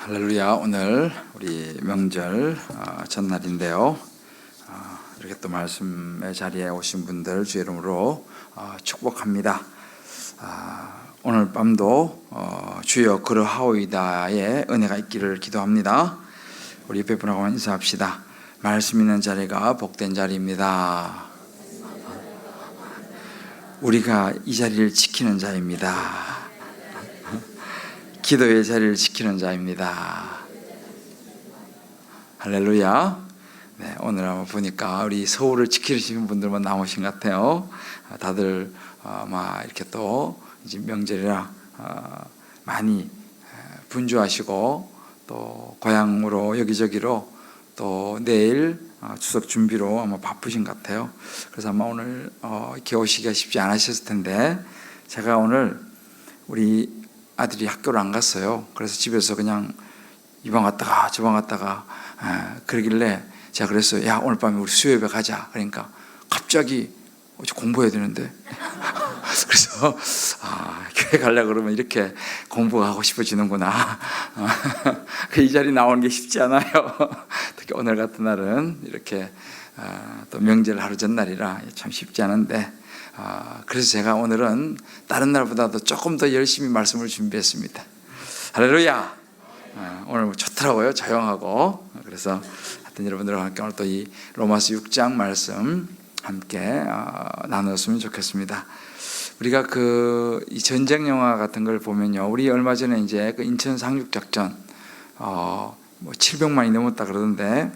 할렐루야. 오늘 우리 명절 전날인데요. 이렇게 또 말씀의 자리에 오신 분들 주의 이름으로 축복합니다. 오늘 밤도 주여 그러하오이다의 은혜가 있기를 기도합니다. 우리 옆에 분하고 인사합시다. 말씀 있는 자리가 복된 자리입니다. 우리가 이 자리를 지키는 자입니다. 기도의 자리를 지키는 자입니다. 할렐루야. 네, 오늘 한번 보니까 우리 서울을 지키시는 분들만 나오신 것 같아요. 다들 아마 이렇게 또 이제 명절이라 많이 분주하시고 또 고향으로 여기저기로 또 내일 추석 준비로 아마 바쁘신 것 같아요. 그래서 아마 오늘 이렇게 오시기가 쉽지 않으셨을 텐데, 제가 오늘 우리 아들이 학교를 안 갔어요. 그래서 집에서 그냥 이 방 갔다가 저 방 갔다가 그러길래 제가 그랬어요. 야, 오늘 밤에 우리 수요예배 가자. 그러니까 갑자기 공부해야 되는데 그래서 교회 가려고 그러면 이렇게 공부가 하고 싶어지는구나. 이 자리 나오는 게 쉽지 않아요. 특히 오늘 같은 날은 이렇게 또 명절 하루 전날이라 참 쉽지 않은데, 그래서 제가 오늘은 다른 날보다도 조금 더 열심히 말씀을 준비했습니다. 할렐루야. 오늘 좋더라고요. 조용하고. 그래서 하여튼 여러분들과 함께 오늘 또 이 로마서 6장 말씀 함께 나눴으면 좋겠습니다. 우리가 이 전쟁 영화 같은 걸 보면요, 우리 얼마 전에 이제 그 인천 상륙 작전 뭐 700만이 넘었다 그러던데,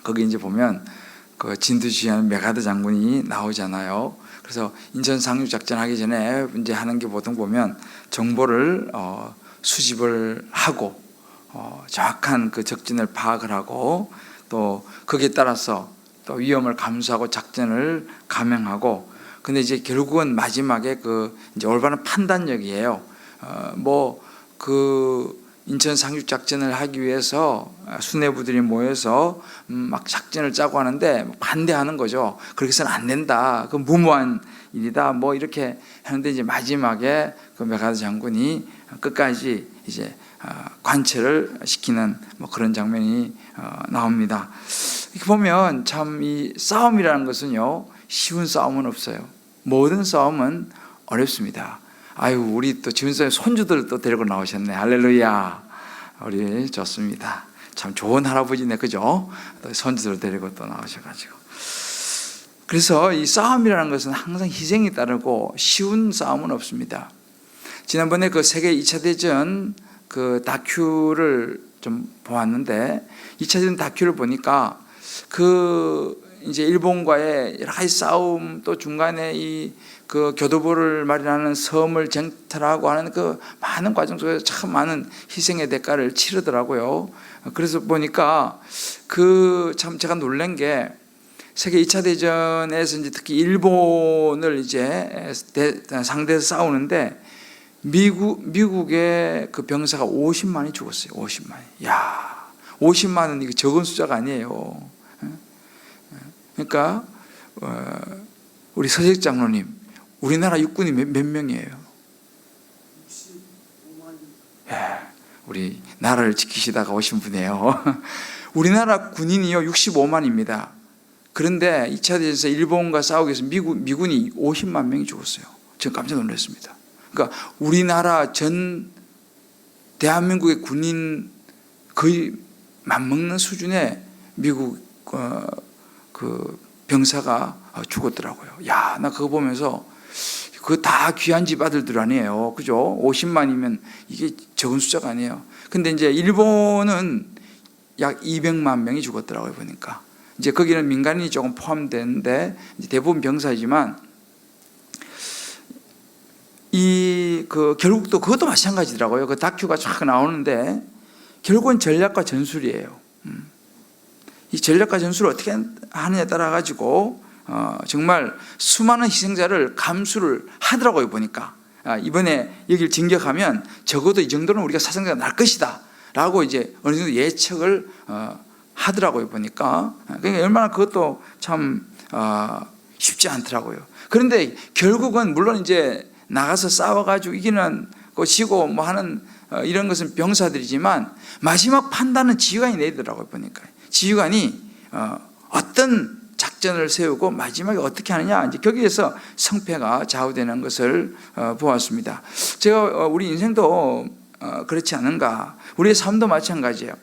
거기 이제 보면 그 진두지휘하는 메가드 장군이 나오잖아요. 그래서 인천 상륙 작전 하기 전에 이제 하는 게 보통 보면 정보를 수집을 하고 정확한 그 적진을 파악을 하고 또 거기에 따라서 또 위험을 감수하고 작전을 감행하고, 근데 이제 결국은 마지막에 이제 올바른 판단력이에요. 인천 상륙 작전을 하기 위해서 수뇌부들이 모여서 막 작전을 짜고 하는데 반대하는 거죠. 그렇게 해서는 안 된다. 그 무모한 일이다. 뭐 이렇게 하는데 이제 마지막에 그 메가드 장군이 끝까지 이제 관철을 시키는 뭐 그런 장면이 나옵니다. 이렇게 보면 참 이 싸움이라는 것은요, 쉬운 싸움은 없어요. 모든 싸움은 어렵습니다. 우리 또 지훈사님 손주들 또 데리고 나오셨네. 할렐루야. 우리 좋습니다. 참 좋은 할아버지네, 그죠? 또 손주들 데리고 또 나오셔가지고. 그래서 이 싸움이라는 것은 항상 희생이 따르고 쉬운 싸움은 없습니다. 지난번에 그 세계 2차 대전 그 다큐를 좀 보았는데, 2차 대전 다큐를 보니까 이제 일본과의 여러 가지 싸움, 또 중간에 그 교두보를 마련하는 섬을 쟁탈하고 하는 그 많은 과정 속에서 참 많은 희생의 대가를 치르더라고요. 그래서 보니까 참 제가 놀란 게, 세계 2차 대전에서 이제 특히 일본을 이제 상대해서 싸우는데 미국의 그 병사가 50만이 죽었어요. 50만이. 야, 50만은 이거 적은 숫자가 아니에요. 그러니까 우리 서식 장로님, 우리나라 육군이 몇 명이에요? 65만. 우리 나라를 지키시다가 오신 분이에요. 우리나라 군인이요 65만입니다. 그런데 2차 대전에서 일본과 싸우기 위해서 미군이 50만 명이 죽었어요. 제가 깜짝 놀랐습니다. 그러니까 우리나라 전 대한민국의 군인 거의 맞먹는 수준의 미국 그 병사가 죽었더라고요. 야, 나 그거 보면서 그거 다 귀한 집 아들들 아니에요, 그죠? 50만이면 이게 적은 숫자가 아니에요. 근데 이제 일본은 약 200만 명이 죽었더라고요, 보니까. 이제 거기는 민간인이 조금 포함되는데 이제 대부분 병사이지만, 결국 또 그것도 마찬가지더라고요. 그 다큐가 쫙 나오는데 결국은 전략과 전술이에요. 이 전략과 전술을 어떻게 하느냐에 따라 가지고 정말 수많은 희생자를 감수를 하더라고요. 보니까 이번에 여기를 진격하면 적어도 이 정도는 우리가 사상자가 날 것이다 라고 이제 어느 정도 예측을 하더라고요. 보니까. 그러니까 얼마나 그것도 참 쉽지 않더라고요. 그런데 결국은 물론 이제 나가서 싸워가지고 이기는 것이고 뭐 하는 이런 것은 병사들이지만 마지막 판단은 지휘관이 내리더라고요. 보니까 지휘관이 어떤 작전을 세우고 마지막에 어떻게 하느냐, 이제 거기에서 성패가 좌우되는 것을 보았습니다. 제가 우리 인생도 그렇지 않은가? 우리의 삶도 마찬가지예요.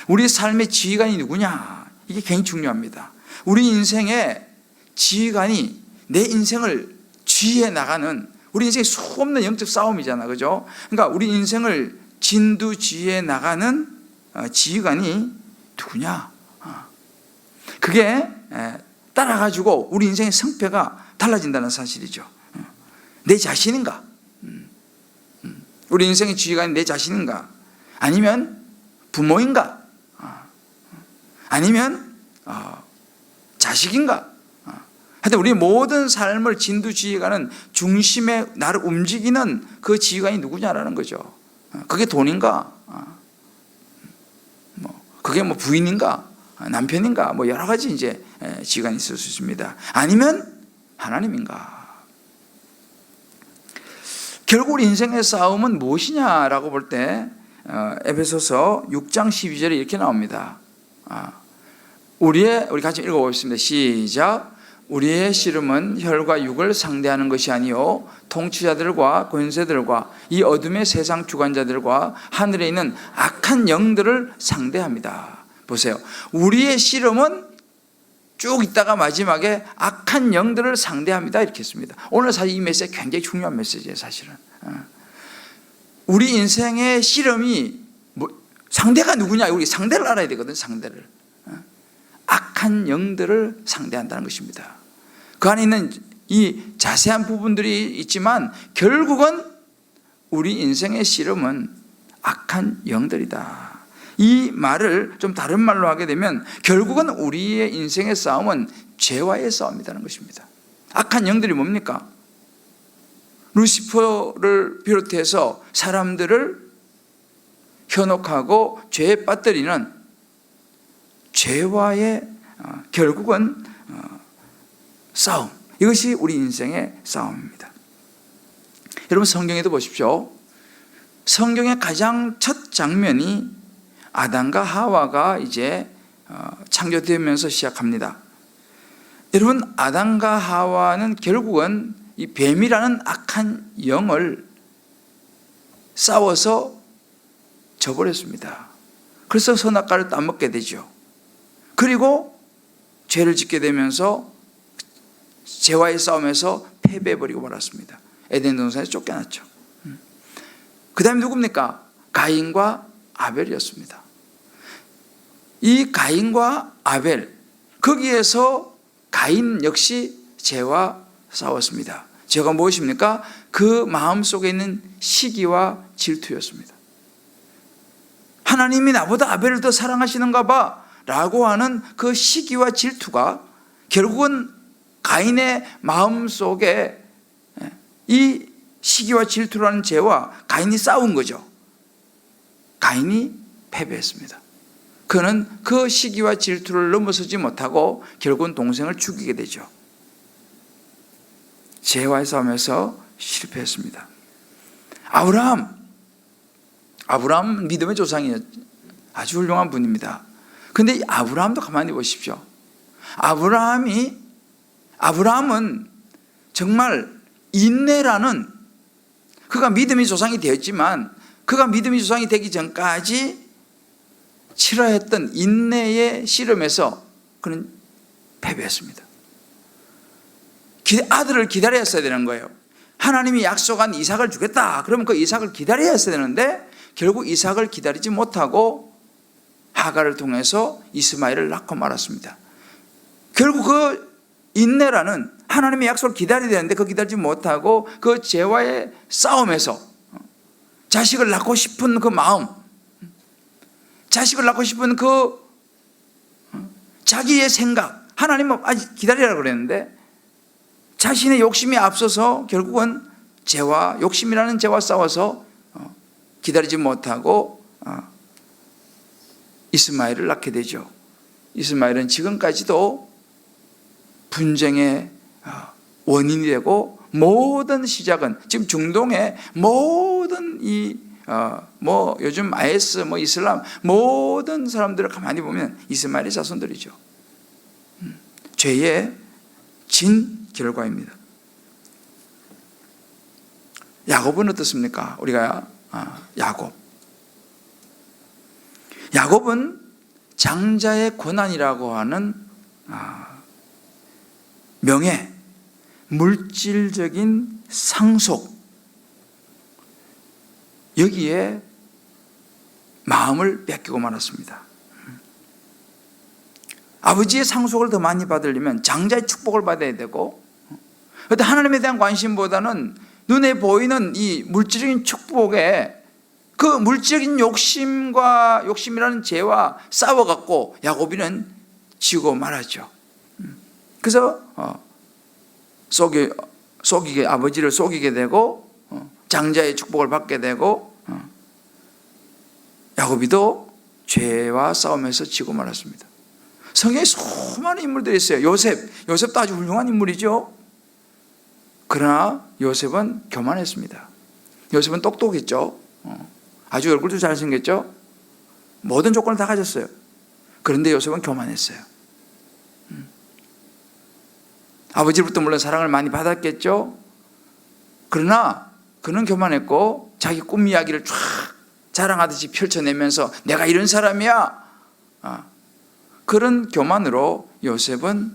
우리 삶의 지휘관이 누구냐? 이게 굉장히 중요합니다. 우리 인생의 지휘관이 내 인생을 지휘해 나가는, 우리 인생의 수없는 영적 싸움이잖아, 그죠? 그러니까 우리 인생을 진두지휘해 나가는 지휘관이 누구냐? 그게 따라가지고 우리 인생의 성패가 달라진다는 사실이죠. 내 자신인가? 우리 인생의 지휘관이 내 자신인가? 아니면 부모인가? 아니면 자식인가? 하여튼 우리 모든 삶을 진두지휘하는 중심에 나를 움직이는 그 지휘관이 누구냐라는 거죠. 그게 돈인가? 그게 부인인가? 남편인가? 여러 가지 이제 지휘관이 있을 수 있습니다. 아니면 하나님인가? 결국 우리 인생의 싸움은 무엇이냐라고 볼 때 에베소서 6장 12절에 이렇게 나옵니다. 우리 같이 읽어보겠습니다. 시작. 우리의 씨름은 혈과 육을 상대하는 것이 아니요 통치자들과 권세들과 이 어둠의 세상 주관자들과 하늘에 있는 악한 영들을 상대합니다. 보세요. 우리의 씨름은 쭉 있다가 마지막에 악한 영들을 상대합니다, 이렇게 했습니다. 오늘 사실 이 메시지 굉장히 중요한 메시지예요. 사실은 우리 인생의 씨름이 상대가 누구냐? 우리 상대를 알아야 되거든. 상대를 악한 영들을 상대한다는 것입니다. 그 안에 있는 이 자세한 부분들이 있지만 결국은 우리 인생의 씨름은 악한 영들이다. 이 말을 좀 다른 말로 하게 되면 결국은 우리의 인생의 싸움은 죄와의 싸움이라는 것입니다. 악한 영들이 뭡니까? 루시퍼를 비롯해서 사람들을 현혹하고 죄에 빠뜨리는 죄와의 결국은 싸움, 이것이 우리 인생의 싸움입니다. 여러분 성경에도 보십시오. 성경의 가장 첫 장면이 아담과 하와가 이제 창조되면서 시작합니다. 여러분 아담과 하와는 결국은 이 뱀이라는 악한 영을 싸워서 져버렸습니다. 그래서 선악과를 따먹게 되죠. 그리고 죄를 짓게 되면서 죄와의 싸움에서 패배해버리고 말았습니다. 에덴 동산에서 쫓겨났죠. 그 다음에 누굽니까? 가인과 아벨이었습니다. 이 가인과 아벨, 거기에서 가인 역시 죄와 싸웠습니다. 죄가 무엇입니까? 그 마음속에 있는 시기와 질투였습니다. 하나님이 나보다 아벨을 더 사랑하시는가 봐 라고 하는 그 시기와 질투가 결국은 가인의 마음속에 이 시기와 질투라는 죄와 가인이 싸운 거죠. 가인이 패배했습니다. 그는 그 시기와 질투를 넘어서지 못하고 결국은 동생을 죽이게 되죠. 죄와의 싸움에서 실패했습니다. 아브라함 믿음의 조상이에요. 아주 훌륭한 분입니다. 근데 아브라함도 가만히 보십시오. 아브라함은 정말 인내라는, 그가 믿음의 조상이 되었지만 그가 믿음의 조상이 되기 전까지 치러했던 인내의 씨름에서 그는 패배했습니다. 아들을 기다렸어야 되는 거예요. 하나님이 약속한 이삭을 주겠다. 그러면 그 이삭을 기다려야 했어야 되는데 결국 이삭을 기다리지 못하고 하갈을 통해서 이스마엘을 낳고 말았습니다. 결국 그 인내라는, 하나님의 약속을 기다려야 되는데 그 기다리지 못하고 그 죄와의 싸움에서 자식을 낳고 싶은 그 마음, 자식을 낳고 싶은 그 자기의 생각, 하나님은 아직 기다리라고 그랬는데 자신의 욕심이 앞서서 결국은 욕심이라는 죄와 싸워서 기다리지 못하고 이스마엘을 낳게 되죠. 이스마엘은 지금까지도 분쟁의 원인이 되고 모든 시작은 지금 중동의 모든 이 뭐 요즘 IS, 뭐 이슬람 모든 사람들을 가만히 보면 이스마엘의 자손들이죠. 죄의 진 결과입니다. 야곱은 어떻습니까? 우리가 야곱은 장자의 고난이라고 하는 명예, 물질적인 상속, 여기에 마음을 뺏기고 말았습니다. 아버지의 상속을 더 많이 받으려면 장자의 축복을 받아야 되고, 그런데 하나님에 대한 관심보다는 눈에 보이는 이 물질적인 축복에 그 물질적인 욕심이라는 죄와 싸워갖고 야곱이는 지고 말았죠. 그래서 아버지를 속이게 되고 장자의 축복을 받게 되고 야곱이도 죄와 싸우면서 지고 말았습니다. 성경에 수많은 인물들이 있어요. 요셉도 아주 훌륭한 인물이죠. 그러나 요셉은 교만했습니다. 요셉은 똑똑했죠. 아주 얼굴도 잘생겼죠. 모든 조건을 다 가졌어요. 그런데 요셉은 교만했어요. 아버지로부터 물론 사랑을 많이 받았겠죠. 그러나 그는 교만했고 자기 꿈 이야기를 쫙 자랑하듯이 펼쳐내면서 내가 이런 사람이야. 그런 교만으로 요셉은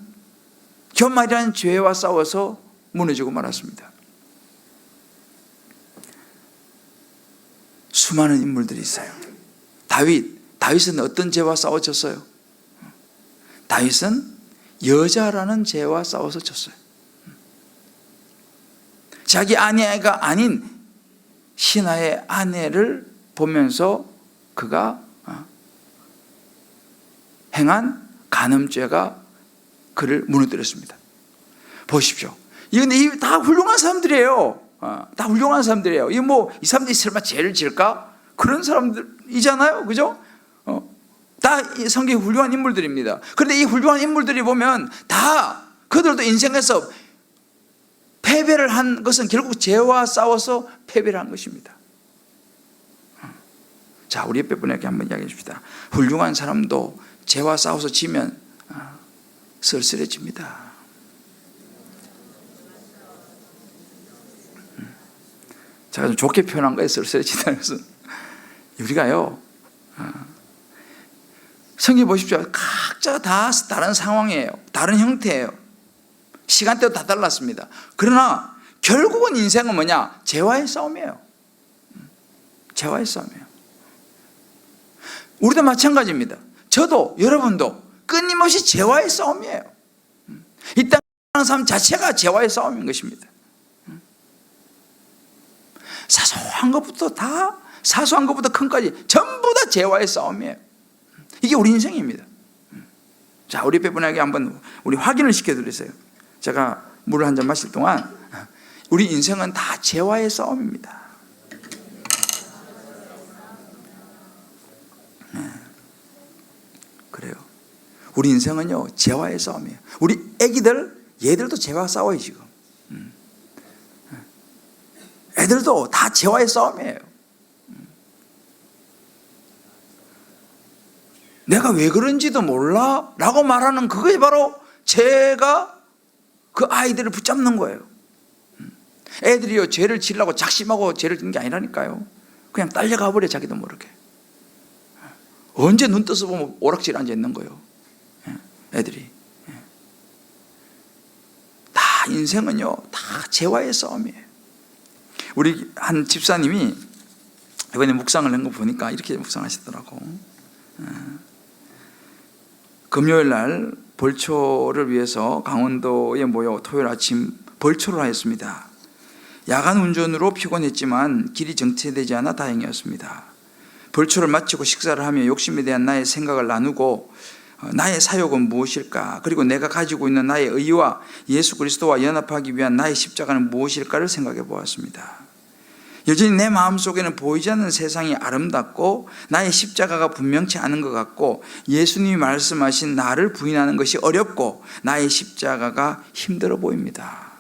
교만이라는 죄와 싸워서 무너지고 말았습니다. 수많은 인물들이 있어요. 다윗은 어떤 죄와 싸워졌어요? 다윗은 여자라는 죄와 싸워서 졌어요. 자기 아내가 아닌 신하의 아내를 보면서 그가 행한 간음죄가 그를 무너뜨렸습니다. 보십시오. 이건 다 훌륭한 사람들이에요. 다 훌륭한 사람들이에요. 이 사람들이 설마 죄를 지을까? 그런 사람들이잖아요. 그죠? 다 성경의 훌륭한 인물들입니다. 그런데 이 훌륭한 인물들이 보면 다 그들도 인생에서 패배를 한 것은 결국 죄와 싸워서 패배를 한 것입니다. 자, 우리 옆에 분에게 한번 이야기해 줍시다. 훌륭한 사람도 죄와 싸워서 지면 쓸쓸해집니다. 제가 좀 좋게 표현한 거예요. 쓸쓸해진다는 것은. 우리가요, 성경 보십시오. 각자 다 다른 상황이에요. 다른 형태예요. 시간대도 다 달랐습니다. 그러나 결국은 인생은 뭐냐? 죄와의 싸움이에요. 죄와의 싸움이에요. 우리도 마찬가지입니다. 저도 여러분도 끊임없이 죄와의 싸움이에요. 이 땅에 사는 삶 자체가 죄와의 싸움인 것입니다. 사소한 것부터 큰까지 전부 다 죄와의 싸움이에요. 이게 우리 인생입니다. 자, 우리 배분에게 한번 우리 확인을 시켜드리세요. 제가 물을 한 잔 마실 동안 우리 인생은 다 죄와의 싸움입니다. 그래요. 우리 인생은요, 죄와의 싸움이에요. 우리 얘들도 죄와 싸워요, 지금. 애들도 다 죄와의 싸움이에요. 내가 왜 그런지도 몰라 라고 말하는 그것이 바로 죄가 그 아이들을 붙잡는 거예요. 애들이요, 죄를 지으려고 작심하고 죄를 짓는 게 아니라니까요. 그냥 딸려가 버려, 자기도 모르게. 언제 눈 떠서 보면 오락실 앉아 있는 거예요. 애들이. 다 인생은요, 다 죄와의 싸움이에요. 우리 한 집사님이 이번에 묵상을 한 거 보니까 이렇게 묵상하시더라고. 금요일 날 벌초를 위해서 강원도에 모여 토요일 아침 벌초를 하였습니다. 야간 운전으로 피곤했지만 길이 정체되지 않아 다행이었습니다. 벌초를 마치고 식사를 하며 욕심에 대한 나의 생각을 나누고 나의 사역은 무엇일까? 그리고 내가 가지고 있는 나의 의와 예수 그리스도와 연합하기 위한 나의 십자가는 무엇일까를 생각해 보았습니다. 여전히 내 마음속에는 보이지 않는 세상이 아름답고 나의 십자가가 분명치 않은 것 같고 예수님이 말씀하신 나를 부인하는 것이 어렵고 나의 십자가가 힘들어 보입니다.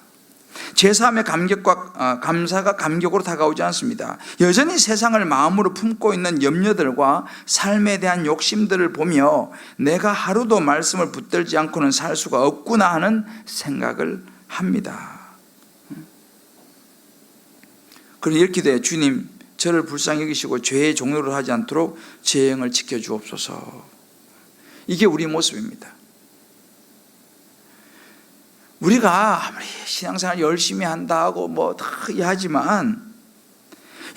죄사함의 감사가 감격으로 다가오지 않습니다. 여전히 세상을 마음으로 품고 있는 염려들과 삶에 대한 욕심들을 보며 내가 하루도 말씀을 붙들지 않고는 살 수가 없구나 하는 생각을 합니다. 그럼 이렇게 돼. 주님, 저를 불쌍히 여기시고 죄의 종로를 하지 않도록 제 영을 지켜주옵소서. 이게 우리 모습입니다. 우리가 아무리 신앙생활 열심히 한다 하고 뭐 다 하지만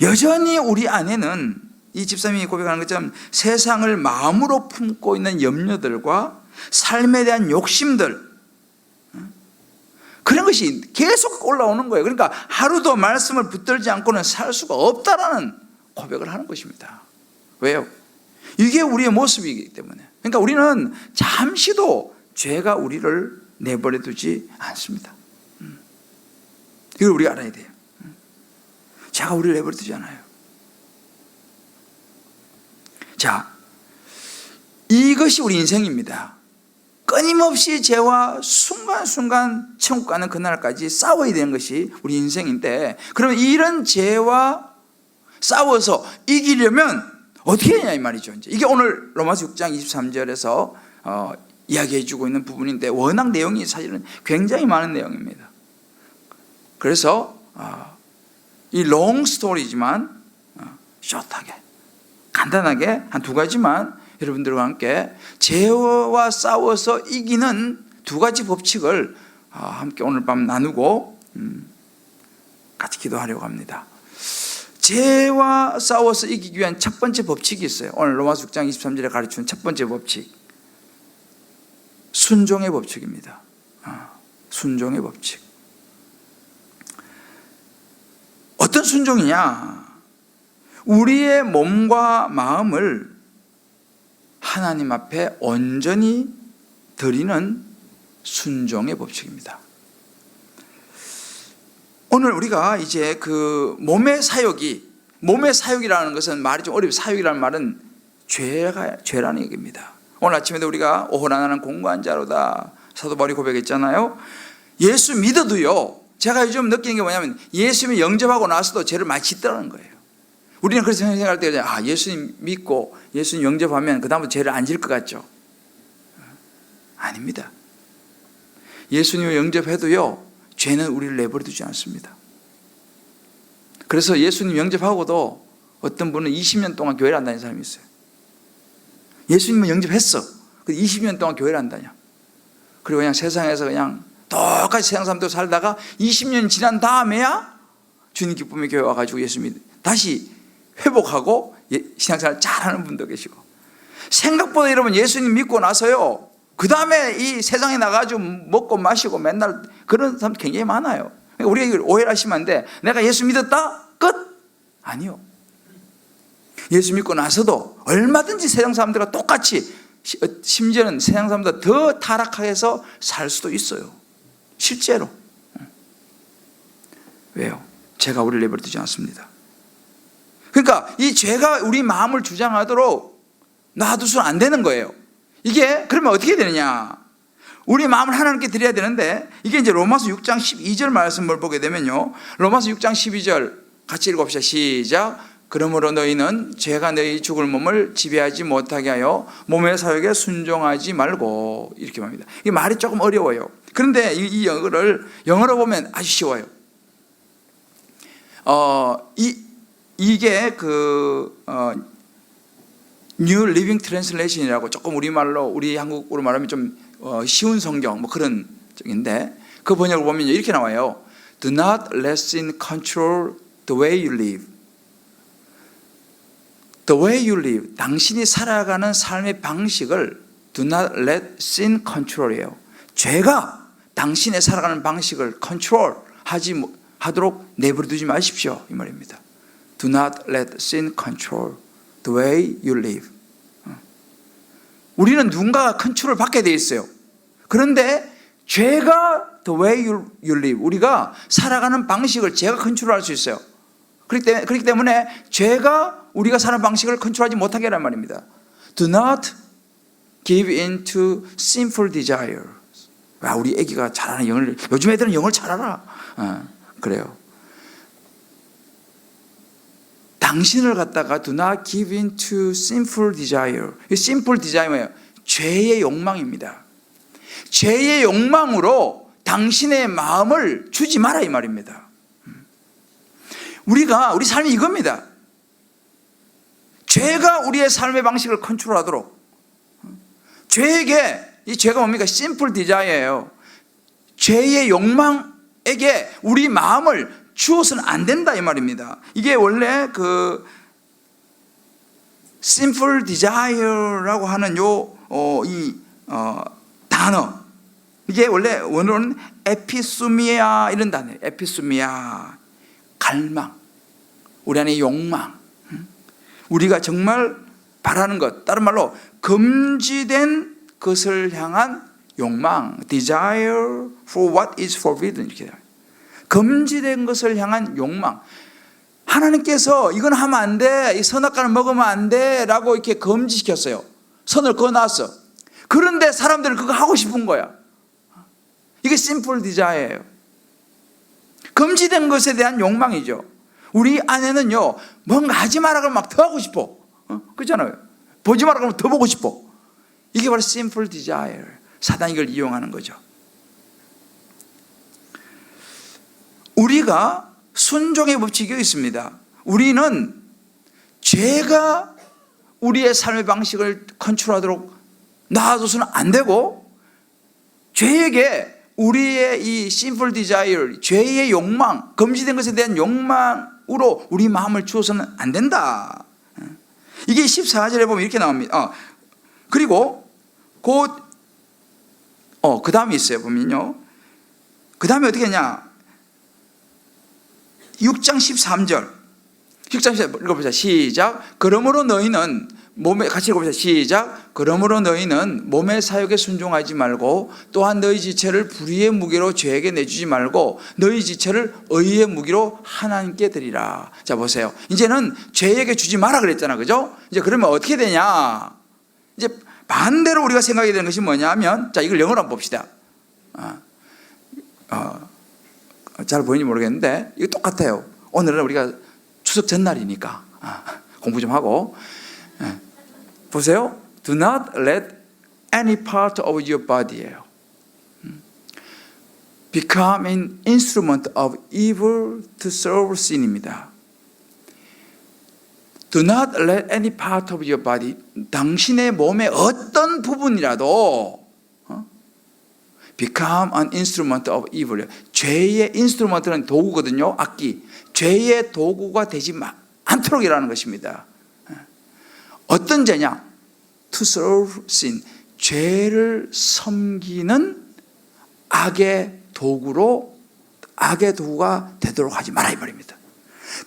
여전히 우리 안에는 이 집사님이 고백하는 것처럼 세상을 마음으로 품고 있는 염려들과 삶에 대한 욕심들, 그런 것이 계속 올라오는 거예요. 그러니까 하루도 말씀을 붙들지 않고는 살 수가 없다라는 고백을 하는 것입니다. 왜요? 이게 우리의 모습이기 때문에. 그러니까 우리는 잠시도 죄가 우리를 내버려 두지 않습니다. 이걸 우리가 알아야 돼요. 죄가 우리를 내버려 두지 않아요. 자, 이것이 우리 인생입니다. 끊임없이 죄와 순간순간 천국 가는 그날까지 싸워야 되는 것이 우리 인생인데, 그러면 이런 죄와 싸워서 이기려면 어떻게 해야 이 말이죠. 이게 오늘 로마서 6장 23절에서 이야기해 주고 있는 부분인데, 워낙 내용이 사실은 굉장히 많은 내용입니다. 그래서 이 롱 스토리지만 숏하게 간단하게 한 두 가지만 여러분들과 함께 죄와 싸워서 이기는 두 가지 법칙을 함께 오늘 밤 나누고 같이 기도하려고 합니다. 죄와 싸워서 이기기 위한 첫 번째 법칙이 있어요. 오늘 로마서 6장 23절에 가르치는 첫 번째 법칙, 순종의 법칙입니다. 순종의 법칙. 어떤 순종이냐? 우리의 몸과 마음을 하나님 앞에 온전히 드리는 순종의 법칙입니다. 오늘 우리가 이제 그 몸의 사욕이라는 것은 말이 좀 어려워요. 사욕이라는 말은 죄라는 얘기입니다. 오늘 아침에도 우리가 오호라 나는 공고한 자로다 사도 바울이 고백했잖아요. 예수 믿어도요, 제가 요즘 느끼는 게 뭐냐면 예수님을 영접하고 나서도 죄를 많이 짓더라는 거예요. 우리는 그래서 생각할 때 예수님 믿고 예수님 영접하면 그 다음부터 죄를 안 질 것 같죠? 아닙니다. 예수님을 영접해도요, 죄는 우리를 내버려 두지 않습니다. 그래서 예수님 영접하고도 어떤 분은 20년 동안 교회를 안 다니는 사람이 있어요. 예수님을 영접했어. 20년 동안 교회를 안 다녀. 그리고 그냥 세상에서 그냥 똑같이 세상 사람들 살다가 20년 지난 다음에야 주님 기쁨의 교회 와가지고 예수님 다시 회복하고 신앙생활 잘하는 분도 계시고, 생각보다 여러분 예수님 믿고 나서요, 그 다음에 이 세상에 나가가지고 먹고 마시고 맨날 그런 사람도 굉장히 많아요. 그러니까 우리가 이걸 오해를 하시면 안 돼. 내가 예수 믿었다? 끝? 아니요. 예수 믿고 나서도 얼마든지 세상 사람들과 똑같이, 심지어는 세상 사람보다 더 타락해서 살 수도 있어요. 실제로. 왜요? 죄가 우리를 내버려 두지 않습니다. 그러니까 이 죄가 우리 마음을 주장하도록 놔두서는 안 되는 거예요. 이게 그러면 어떻게 되느냐? 우리 마음을 하나님께 드려야 되는데, 이게 이제 로마서 6장 12절 말씀을 보게 되면요, 로마서 6장 12절 같이 읽어봅시다. 시작. 그러므로 너희는 죄가 너희 죽을 몸을 지배하지 못하게 하여 몸의 사욕에 순종하지 말고, 이렇게 말합니다. 이 말이 조금 어려워요. 그런데 이 영어로 보면 아주 쉬워요. 이게 New Living Translation이라고, 조금 우리말로, 우리 한국어로 말하면 좀 쉬운 성경 뭐 그런 쪽인데, 그 번역을 보면 이렇게 나와요. Do not let sin control the way you live. The way you live. 당신이 살아가는 삶의 방식을 do not let sin control이에요. 죄가 당신의 살아가는 방식을 컨트롤 하도록 내버려두지 마십시오, 이 말입니다. Do not let sin control the way you live. 우리는 누군가가 컨트롤을 받게 돼 있어요. 그런데 죄가 the way you live, 우리가 살아가는 방식을 죄가 컨트롤할 수 있어요. 그렇기 때문에 죄가 우리가 사는 방식을 컨트롤하지 못하게 하란 말입니다. Do not give in to sinful desires. 와, 우리 애기가 잘하는 영어를, 요즘 애들은 영어를 잘 알아. 그래요. 당신을 갖다가 do not give in to sinful desire. 이 sinful desire 뭐예요? 죄의 욕망입니다. 죄의 욕망으로 당신의 마음을 주지 마라 이 말입니다. 우리 삶이 이겁니다. 죄가 우리의 삶의 방식을 컨트롤하도록. 죄에게, 이 죄가 뭡니까? 심플 디자이어예요. 죄의 욕망에게 우리 마음을 주어서는 안 된다 이 말입니다. 이게 원래 그 심플 디자이어라고 하는 단어, 이게 원래 원어는 에피수미아 이런 단어예요. 에피수미아, 갈망, 우리 안의 욕망, 우리가 정말 바라는 것, 다른 말로 금지된 것을 향한 욕망, desire for what is forbidden, 이렇게 돼요. 금지된 것을 향한 욕망. 하나님께서 이건 하면 안 돼, 이 선악과는 먹으면 안 돼 라고 이렇게 금지시켰어요. 선을 그어놨어. 그런데 사람들은 그거 하고 싶은 거야. 이게 심플 디자이어예요. 금지된 것에 대한 욕망이죠. 우리 안에는요, 뭔가 하지 마라 그러면 막 더 하고 싶어. 그렇잖아요. 보지 마라 그러면 더 보고 싶어. 이게 바로 심플 디자이어. 사단이 이걸 이용하는 거죠. 우리가 순종의 법칙이 있습니다. 우리는 죄가 우리의 삶의 방식을 컨트롤하도록 놔둬서는 안 되고, 죄에게 우리의 이 심플 디자이어, 죄의 욕망, 금지된 것에 대한 욕망으로 우리 마음을 주어서는 안 된다. 이게 14절에 보면 이렇게 나옵니다. 그리고 그 다음에 있어요. 보면요, 그 다음에 어떻게 했냐, 6장 13절 읽어보자. 시작. 그러므로 너희는 같이 읽어보자. 시작. 그러므로 너희는 몸의 사욕에 순종하지 말고, 또한 너희 지체를 불의의 무기로 죄에게 내주지 말고 너희 지체를 의의 무기로 하나님께 드리라. 자, 보세요. 이제는 죄에게 주지 마라 그랬잖아, 그죠? 이제 그러면 어떻게 되냐, 이제 반대로 우리가 생각해야 되는 것이 뭐냐면, 자, 이걸 영어로 한번 봅시다. 잘 보이는지 모르겠는데 이거 똑같아요. 오늘은 우리가 추석 전날이니까 공부 좀 하고, 보세요. Do not let any part of your body예요. Become an instrument of evil to serve sin입니다. Do not let any part of your body, 당신의 몸의 어떤 부분이라도 become an instrument of evil. 죄의 인스트루먼트는 도구거든요. 악기. 죄의 도구가 되지 않도록이라는 것입니다. 어떤 죄냐? To serve sin. 죄를 섬기는 악의 도구가 되도록 하지 마라 이 말입니다.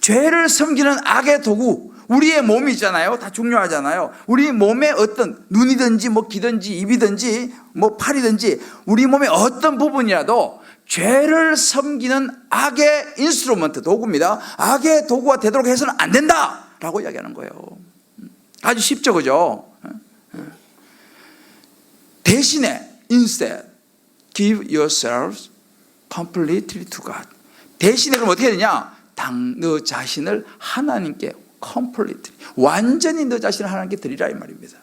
죄를 섬기는 악의 도구, 우리의 몸이 있잖아요. 다 중요하잖아요. 우리 몸에 어떤 눈이든지 뭐 귀든지 입이든지 뭐 팔이든지 우리 몸의 어떤 부분이라도 죄를 섬기는 악의 인스트루먼트, 도구입니다. 악의 도구가 되도록 해서는 안 된다라고 이야기하는 거예요. 아주 쉽죠, 그죠? 대신에 instead give yourselves completely to God. 대신에 그럼 어떻게 되냐? 너 자신을 하나님께 completely, 완전히 너 자신을 하나님께 드리라 이 말입니다.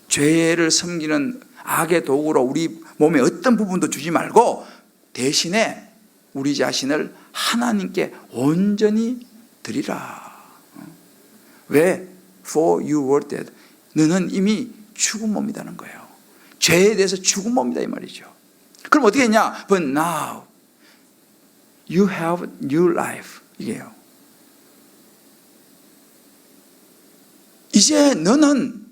죄를 섬기는 악의 도구로 우리 몸의 어떤 부분도 주지 말고 대신에 우리 자신을 하나님께 온전히 드리라. 왜? For you were dead. 너는 이미 죽은 몸이라는 거예요. 죄에 대해서 죽은 몸이다 이 말이죠. 그럼 어떻게 했냐? But now you have new life. 이게요. 이제 너는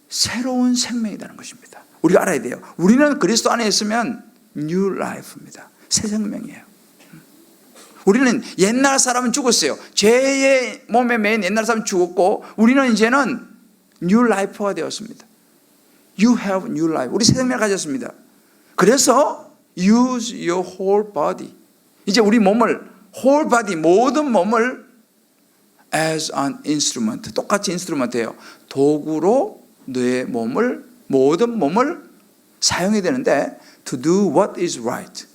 새로운 생명이라는 것입니다. 우리가 알아야 돼요. 우리는 그리스도 안에 있으면 new life입니다. 새 생명이에요. 우리는 옛날 사람은 죽었어요. 죄의 몸에 매인 옛날 사람은 죽었고 우리는 이제는 new life가 되었습니다. You have new life. 우리 새 생명을 가졌습니다. 그래서 use your whole body. 이제 우리 몸을 whole body, 모든 몸을 as an instrument, 똑같이 인스트루먼트예요. 도구로 너의 몸을, 모든 몸을 사용해야 되는데 to do what is right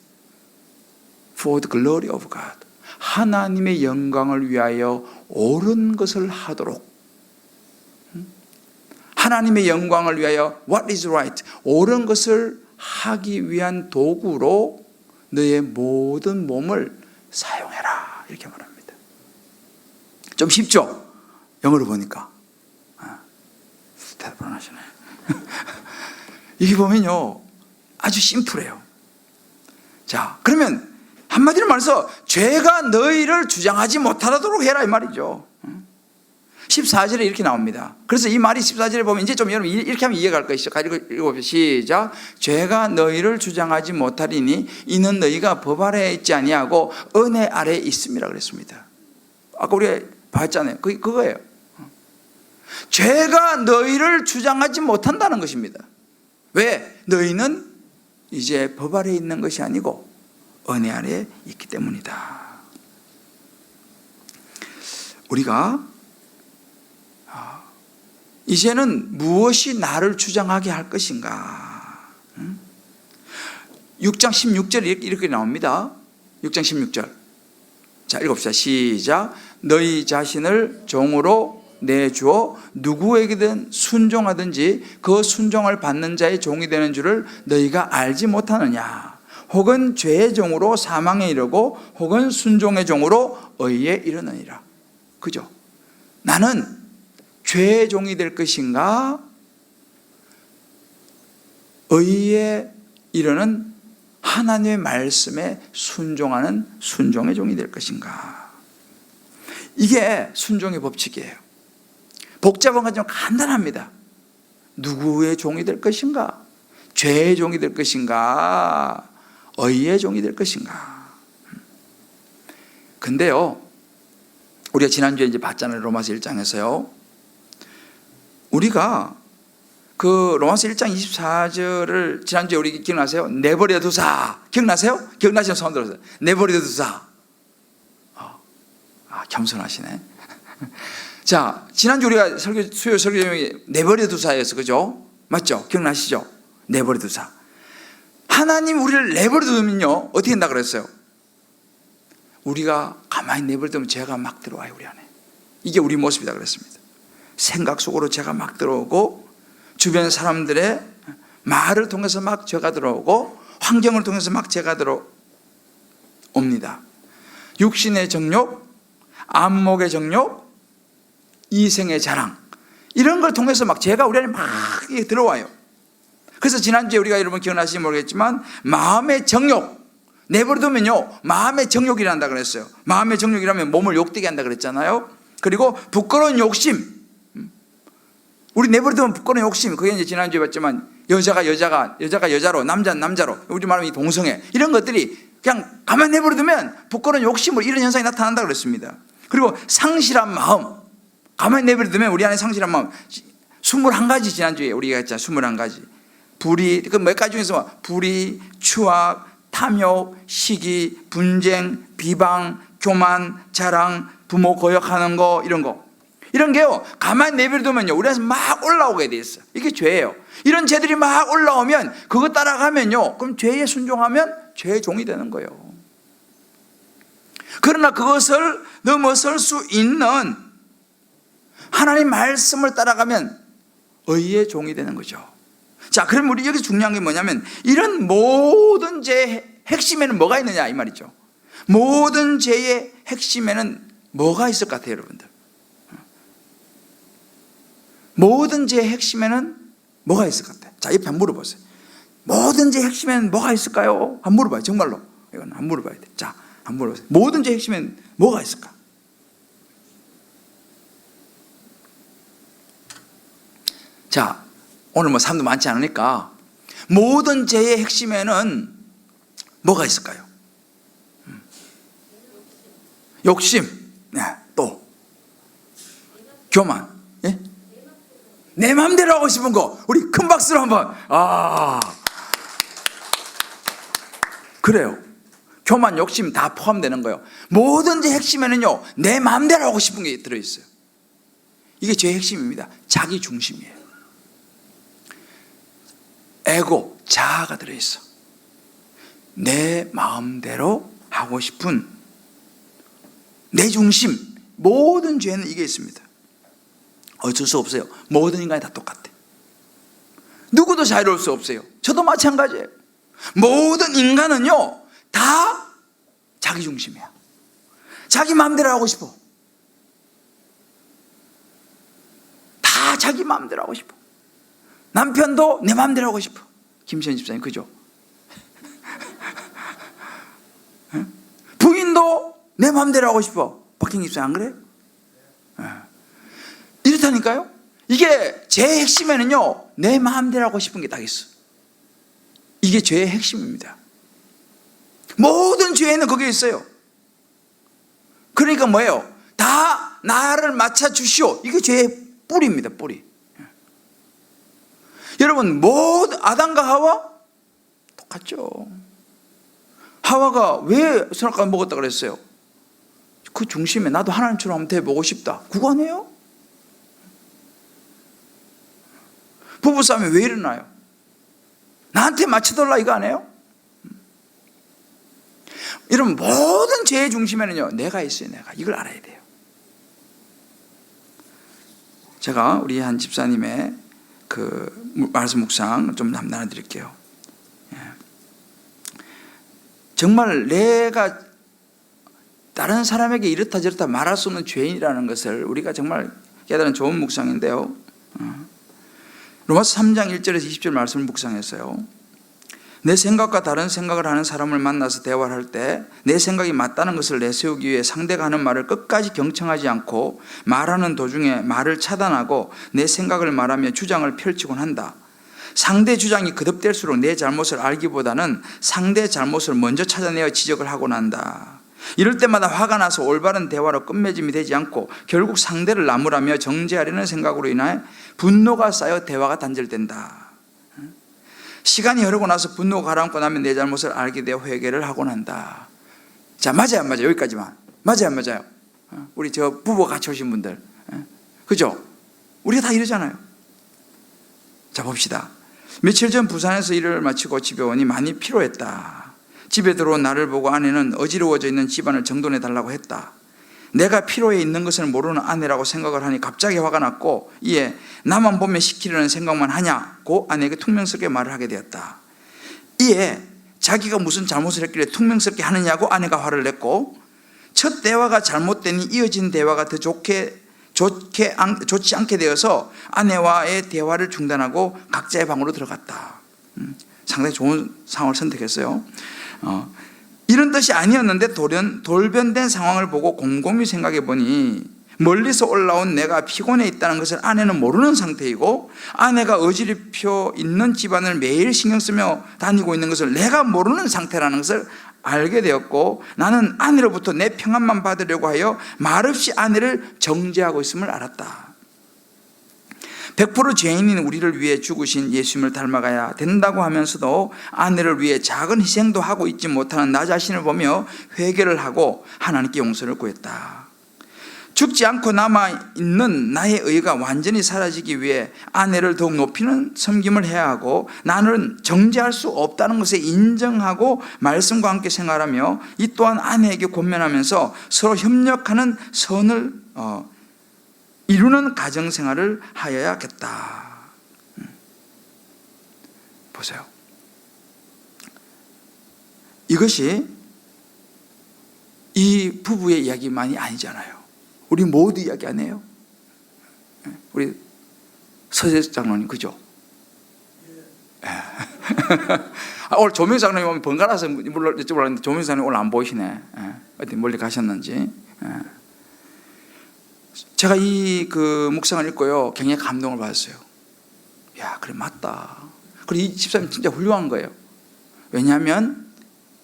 for the glory of God. 하나님의 영광을 위하여 옳은 것을 하도록. 하나님의 영광을 위하여 what is right, 옳은 것을 하기 위한 도구로 너의 모든 몸을 사용해라, 이렇게 말합니다. 좀 쉽죠? 영어로 보니까. 대답 안 하시네. 이게 보면요, 아주 심플해요. 자, 그러면 한마디로 말해서 죄가 너희를 주장하지 못하도록 해라, 이 말이죠. 14절에 이렇게 나옵니다. 그래서 이 말이 14절에 보면 이제 좀 여러분 이렇게 하면 이해가 갈 것이죠. 가지고 읽어보세요. 시작. 죄가 너희를 주장하지 못하리니 이는 너희가 법 아래에 있지 아니하고 은혜 아래에 있음이라 그랬습니다. 아까 우리가 봤잖아요. 그거예요. 죄가 너희를 주장하지 못한다는 것입니다. 왜? 너희는 이제 법 아래에 있는 것이 아니고 은혜 아래에 있기 때문이다. 우리가 이제는 무엇이 나를 주장하게 할 것인가? 6장 16절에 이렇게 나옵니다. 6장 16절. 자, 읽읍시다. 시작. 너희 자신을 종으로 내주어 누구에게든 순종하든지 그 순종을 받는 자의 종이 되는 줄을 너희가 알지 못하느냐? 혹은 죄의 종으로 사망에 이르고 혹은 순종의 종으로 의에 이르느니라. 그죠? 나는 죄의 종이 될 것인가? 의에 이르는 하나님의 말씀에 순종하는 순종의 종이 될 것인가? 이게 순종의 법칙이에요. 복잡한 건 좀 간단합니다. 누구의 종이 될 것인가? 죄의 종이 될 것인가? 의의 종이 될 것인가? 근데요, 우리가 지난주에 이제 봤잖아요. 로마서 1장에서요. 우리가 그 로마서 1장 24절을 지난주에 우리 기억나세요? 내버려 두사. 기억나세요? 기억나시는 손 들었어요. 내버려 두사. 겸손하시네. 자, 지난주 우리가 수요 설교 제목이 내버려 두사였어. 그죠? 맞죠? 기억나시죠? 내버려 두사. 하나님 우리를 내버려 두면요, 어떻게 된다 그랬어요? 우리가 가만히 내버려 두면 죄가 막 들어와요, 우리 안에. 이게 우리 모습이다 그랬습니다. 생각 속으로 죄가 막 들어오고 주변 사람들의 말을 통해서 막 죄가 들어오고 환경을 통해서 막 죄가 들어옵니다. 육신의 정욕, 안목의 정욕, 이생의 자랑, 이런 걸 통해서 막 죄가 우리 안에 막 들어와요. 그래서 지난주에 우리가 여러분 기억나시는지 모르겠지만 마음의 정욕 내버려두면요, 마음의 정욕이 난다 그랬어요. 마음의 정욕이라면 몸을 욕되게 한다 그랬잖아요. 그리고 부끄러운 욕심, 우리 내버려두면 부끄러운 욕심, 그게 이제 지난주에 봤지만 여자가 여자로, 남자는 남자로, 우리 말하면 이 동성애, 이런 것들이 그냥 가만히 내버려두면 부끄러운 욕심으로 이런 현상이 나타난다 그랬습니다. 그리고 상실한 마음, 가만히 내버려두면 우리 안에 상실한 마음 21가지, 지난주에 우리가 했잖아요. 21가지. 불의, 그 몇 가지 중에서 불의, 추악, 탐욕, 시기, 분쟁, 비방, 교만, 자랑, 부모 거역하는 거, 이런 거. 이런 게요, 가만히 내버려두면요, 우리 안에서 막 올라오게 돼 있어요. 이게 죄예요. 이런 죄들이 막 올라오면, 그거 따라가면요, 그럼 죄에 순종하면 죄의 종이 되는 거예요. 그러나 그것을 넘어설 수 있는 하나님 말씀을 따라가면 의의 종이 되는 거죠. 자, 그럼 우리 여기 중요한 게 뭐냐면, 이런 모든 죄의 핵심에는 뭐가 있느냐, 이 말이죠. 모든 죄의 핵심에는 뭐가 있을 것 같아요, 여러분들? 모든 죄의 핵심에는 뭐가 있을 것 같아요? 자, 옆에 한번 물어보세요. 모든 죄의 핵심에는 뭐가 있을까요? 한번 물어봐요, 정말로. 이건 한번 물어봐야 돼. 자, 한번 물어보세요. 모든 죄의 핵심에는 뭐가 있을까? 자, 오늘 뭐 사람도 많지 않으니까 모든 죄의 핵심에는 뭐가 있을까요? 욕심, 네, 또 교만, 예? 내 마음대로 하고 싶은 거. 우리 큰 박수로 한번. 그래요. 교만, 욕심 다 포함되는 거예요. 모든 죄의 핵심에는요, 내 마음대로 하고 싶은 게 들어있어요. 이게 죄의 핵심입니다. 자기 중심이에요. 에고, 자아가 들어있어. 내 마음대로 하고 싶은 내 중심, 모든 죄는 이게 있습니다. 어쩔 수 없어요. 모든 인간이 다 똑같아. 누구도 자유로울 수 없어요. 저도 마찬가지예요. 모든 인간은요 다 자기 중심이야. 자기 마음대로 하고 싶어. 다 자기 마음대로 하고 싶어. 남편도 내 마음대로 하고 싶어. 김시현 집사님 그죠? 부인도 내 마음대로 하고 싶어. 박형 집사님 안 그래요? 이렇다니까요. 이게 죄의 핵심에는요 내 마음대로 하고 싶은 게 딱 있어. 이게 죄의 핵심입니다. 모든 죄에는 그게 있어요. 그러니까 뭐예요? 다 나를 맞춰주시오. 이게 죄의 뿌리입니다. 뿌리. 여러분 모든 아담과 하와 똑같죠. 하와가 왜 선악과를 먹었다 그랬어요? 그 중심에 나도 하나님처럼 한번 돼보고 싶다. 그거 아니에요? 부부싸움이 왜 일어나요? 나한테 맞춰달라 이거 아니에요? 여러분 모든 죄의 중심에는요 내가 있어요. 내가 이걸 알아야 돼요. 제가 우리 한 집사님의 그 말씀 묵상 좀 나눠드릴게요. 정말 내가 다른 사람에게 이렇다 저렇다 말할 수 없는 죄인이라는 것을 우리가 정말 깨달은 좋은 묵상인데요. 로마서 3장 1절에서 20절 말씀을 묵상했어요. 내 생각과 다른 생각을 하는 사람을 만나서 대화를 할 때 내 생각이 맞다는 것을 내세우기 위해 상대가 하는 말을 끝까지 경청하지 않고 말하는 도중에 말을 차단하고 내 생각을 말하며 주장을 펼치곤 한다. 상대 주장이 거듭될수록 내 잘못을 알기보다는 상대의 잘못을 먼저 찾아내어 지적을 하곤 한다. 이럴 때마다 화가 나서 올바른 대화로 끝맺음이 되지 않고 결국 상대를 나무라며 정죄하려는 생각으로 인해 분노가 쌓여 대화가 단절된다. 시간이 흐르고 나서 분노가 가라앉고 나면 내 잘못을 알게 되어 회개를 하곤 한다. 자, 맞아요 안 맞아요? 여기까지만. 맞아요 안 맞아요? 우리 저 부부가 같이 오신 분들 그죠? 우리가 다 이러잖아요. 자 봅시다. 며칠 전 부산에서 일을 마치고 집에 오니 많이 피로했다. 집에 들어온 나를 보고 아내는 어지러워져 있는 집안을 정돈해 달라고 했다. 내가 피로해 있는 것을 모르는 아내라고 생각을 하니 갑자기 화가 났고 이에 나만 보면 시키려는 생각만 하냐고 아내에게 퉁명스럽게 말을 하게 되었다. 이에 자기가 무슨 잘못을 했길래 퉁명스럽게 하느냐고 아내가 화를 냈고 첫 대화가 잘못되니 이어진 대화가 더 좋지 않게 되어서 아내와의 대화를 중단하고 각자의 방으로 들어갔다. 상당히 좋은 상황을 선택했어요. 이런 뜻이 아니었는데 돌변된 상황을 보고 곰곰이 생각해 보니 멀리서 올라온 내가 피곤해 있다는 것을 아내는 모르는 상태이고 아내가 어지럽혀 있는 집안을 매일 신경 쓰며 다니고 있는 것을 내가 모르는 상태라는 것을 알게 되었고 나는 아내로부터 내 평안만 받으려고 하여 말없이 아내를 정죄하고 있음을 알았다. 100% 죄인인 우리를 위해 죽으신 예수님을 닮아가야 된다고 하면서도 아내를 위해 작은 희생도 하고 있지 못하는 나 자신을 보며 회개를 하고 하나님께 용서를 구했다. 죽지 않고 남아있는 나의 의가 완전히 사라지기 위해 아내를 더욱 높이는 섬김을 해야 하고 나는 정죄할 수 없다는 것에 인정하고 말씀과 함께 생활하며 이 또한 아내에게 권면하면서 서로 협력하는 선을 이루는 가정생활을 하여야겠다. 보세요. 이것이 이 부부의 이야기만이 아니잖아요. 우리 모두 이야기 아니에요? 우리 서재 장로님 그죠? 오늘 조명수 장로님 오면 번갈아서 여쭤보려는데 조명수 장로님 오늘 안 보이시네. 어디 멀리 가셨는지. 제가 이 묵상을 읽고요 굉장히 감동을 받았어요. 야, 그래 맞다. 그리고 이 집사님 진짜 훌륭한 거예요. 왜냐하면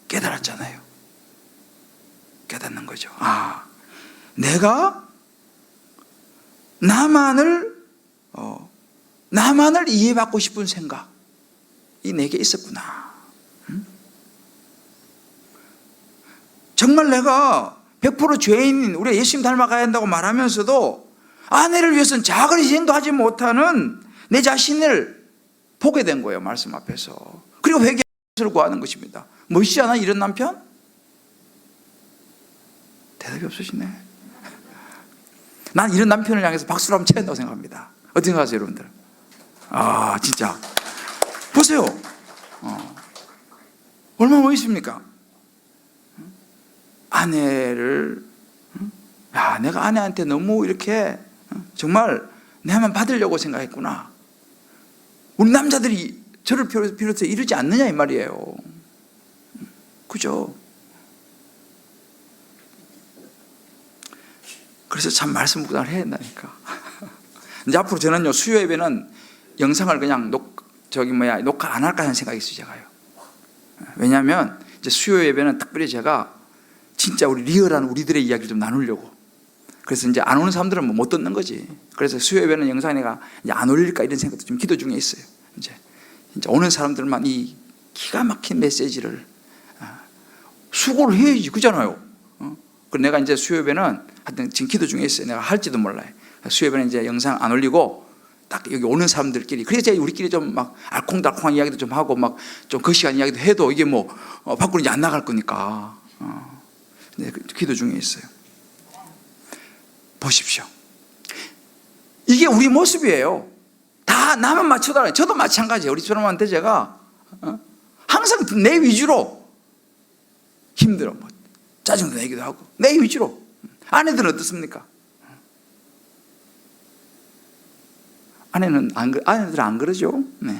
깨달았잖아요. 깨닫는 거죠. 내가 나만을 이해받고 싶은 생각이 내게 있었구나. 정말 내가 100% 죄인인 우리가 예수님 닮아가야 한다고 말하면서도 아내를 위해서는 작은 희생도 하지 못하는 내 자신을 보게 된 거예요. 말씀 앞에서. 그리고 회개를 구하는 것입니다. 멋있지 않아 이런 남편? 대답이 없으시네. 난 이런 남편을 향해서 박수를 한번 쳐야 된다고 생각합니다. 어떻게 생각하세요 여러분들? 아 진짜 보세요. 얼마나 멋있습니까? 아내를 야 내가 아내한테 너무 이렇게 정말 내만 받으려고 생각했구나. 우리 남자들이 저를 비롯해서 이러지 않느냐 이 말이에요. 그죠? 그래서 참 말씀 묵상을 해야 된다니까. 이제 앞으로 저는요 수요 예배는 영상을 그냥 녹화 안 할까 하는 생각이 있어요 제가요. 왜냐하면 이제 수요 예배는 특별히 제가 진짜 우리 리얼한 우리들의 이야기를 좀 나누려고. 그래서 이제 안 오는 사람들은 뭐 못 듣는 거지. 그래서 수요 예배는 영상에 내가 이제 안 올릴까 이런 생각도 좀 기도 중에 있어요. 이제 오는 사람들만 이 기가 막힌 메시지를 수고를 해야지 그잖아요. 그래서 내가 이제 수요 예배는 하여튼 지금 기도 중에 있어요. 내가 할지도 몰라요. 수요 예배는 이제 영상 안 올리고 딱 여기 오는 사람들끼리 그래서 우리끼리 좀 막 알콩달콩한 이야기도 좀 하고 막 좀 그 시간 이야기도 해도 이게 뭐 밖으로 이제 안 나갈 거니까 네, 기도 중에 있어요. 보십시오. 이게 우리 모습이에요. 다 나만 맞춰달라요. 저도 마찬가지예요. 우리 사람한테 제가 항상 내 위주로 힘들어 뭐 짜증도 내기도 하고 내 위주로. 아내들은 어떻습니까? 아내들은 안 그러죠. 네.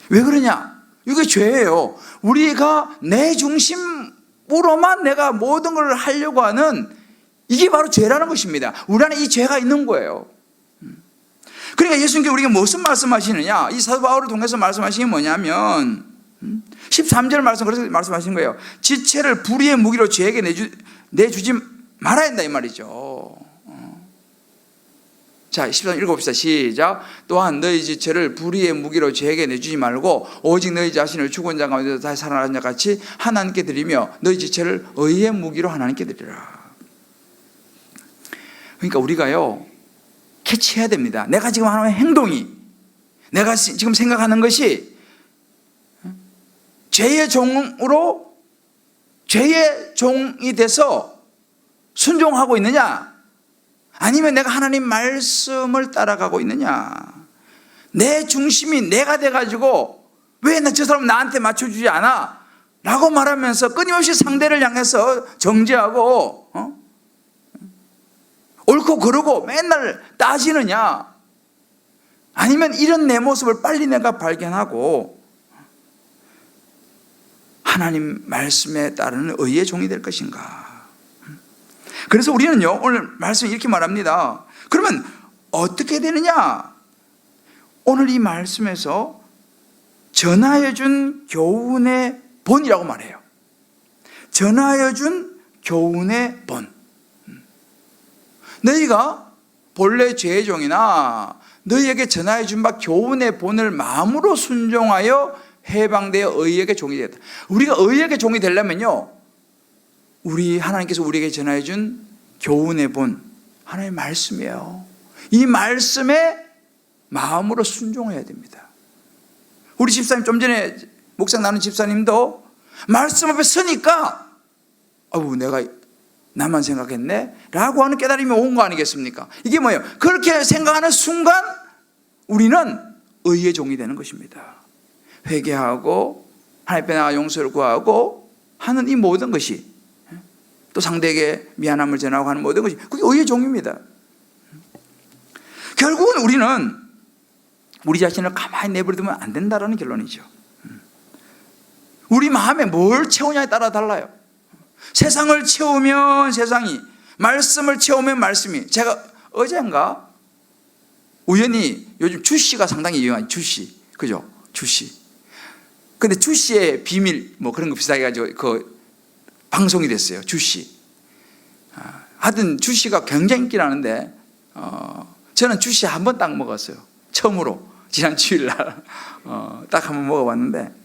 왜 그러냐? 이게 죄예요. 우리가 내 중심으로만 내가 모든 걸 하려고 하는 이게 바로 죄라는 것입니다. 우리 안에 이 죄가 있는 거예요. 그러니까 예수님께서 우리에게 무슨 말씀하시느냐? 이 사도 바울을 통해서 말씀하시는 게 뭐냐면 13절 말씀 그래서 말씀하신 거예요. 지체를 불의의 무기로 죄에게 내주지 말아야 한다 이 말이죠. 자, 13절 읽어봅시다. 시작. 또한 너희 지체를 불의의 무기로 죄에게 내주지 말고 오직 너희 자신을 죽은 자 가운데서 다시 살아난 자 같이 하나님께 드리며 너희 지체를 의의 무기로 하나님께 드리라. 그러니까 우리가요 캐치해야 됩니다. 내가 지금 하는 행동이 내가 지금 생각하는 것이 죄의 종으로 죄의 종이 돼서 순종하고 있느냐 아니면 내가 하나님 말씀을 따라가고 있느냐. 내 중심이 내가 돼가지고 왜 저 사람 나한테 맞춰주지 않아? 라고 말하면서 끊임없이 상대를 향해서 정죄하고 옳고 그르고 맨날 따지느냐 아니면 이런 내 모습을 빨리 내가 발견하고 하나님 말씀에 따르는 의의 종이 될 것인가. 그래서 우리는요 오늘 말씀 이렇게 말합니다. 그러면 어떻게 되느냐? 오늘 이 말씀에서 전하여 준 교훈의 본이라고 말해요. 전하여 준 교훈의 본. 너희가 본래 죄의 종이나 너희에게 전하여 준 바 교훈의 본을 마음으로 순종하여 해방되어 의에게 종이 되었다. 우리가 의에게 종이 되려면요 우리 하나님께서 우리에게 전하여 준 교훈의 본 하나님의 말씀이에요. 이 말씀에 마음으로 순종해야 됩니다. 우리 집사님 좀 전에 묵상 나눈 집사님도 말씀 앞에 서니까 내가 나만 생각했네 라고 하는 깨달음이 온 거 아니겠습니까? 이게 뭐예요? 그렇게 생각하는 순간 우리는 의의 종이 되는 것입니다. 회개하고 하나님 앞에 나가 용서를 구하고 하는 이 모든 것이 또 상대에게 미안함을 전하고 하는 모든 것이 그게 의의 종입니다. 결국은 우리는 우리 자신을 가만히 내버려두면 안 된다는 결론이죠. 우리 마음에 뭘 채우냐에 따라 달라요. 세상을 채우면 세상이, 말씀을 채우면 말씀이. 제가 어젠가 우연히 요즘 주씨가 상당히 유명한 주씨, 그죠? 주씨. 근데 주씨의 비밀 뭐 그런 거 비슷하게 가지고 그 방송이 됐어요. 주씨. 하여튼 주씨가 굉장히 인기 나는데 저는 주씨 한 번 딱 먹었어요. 처음으로 지난 주일날 딱 한 번 먹어봤는데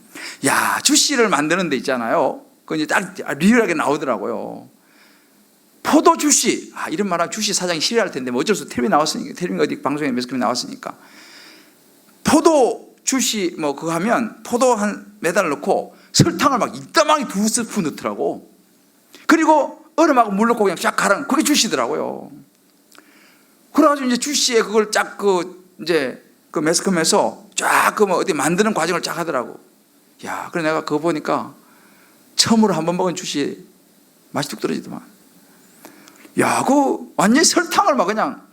야 주씨를 만드는 데 있잖아요. 그 이제 딱 리얼하게 나오더라고요. 포도 주씨. 이런 말하면 주씨 사장이 싫어할 텐데 뭐 어쩔 수 없어. 텔레비 나왔으니까 텔레비 어디 방송에 몇 개 나왔으니까 포도 주시 뭐 그거 하면 포도 한 매달 넣고 설탕을 막 이따만히 2스푼 넣더라고. 그리고 얼음하고 물 넣고 그냥 쫙 갈아, 그게 주시더라고요. 그래가지고 이제 주시에 그걸 쫙 이제 매스컴해서 쫙 뭐 어디 만드는 과정을 쫙 하더라고. 야, 그래 내가 그거 보니까 처음으로 한 번 먹은 주시 맛이 뚝 떨어지더만. 야, 그 완전히 설탕을 막 그냥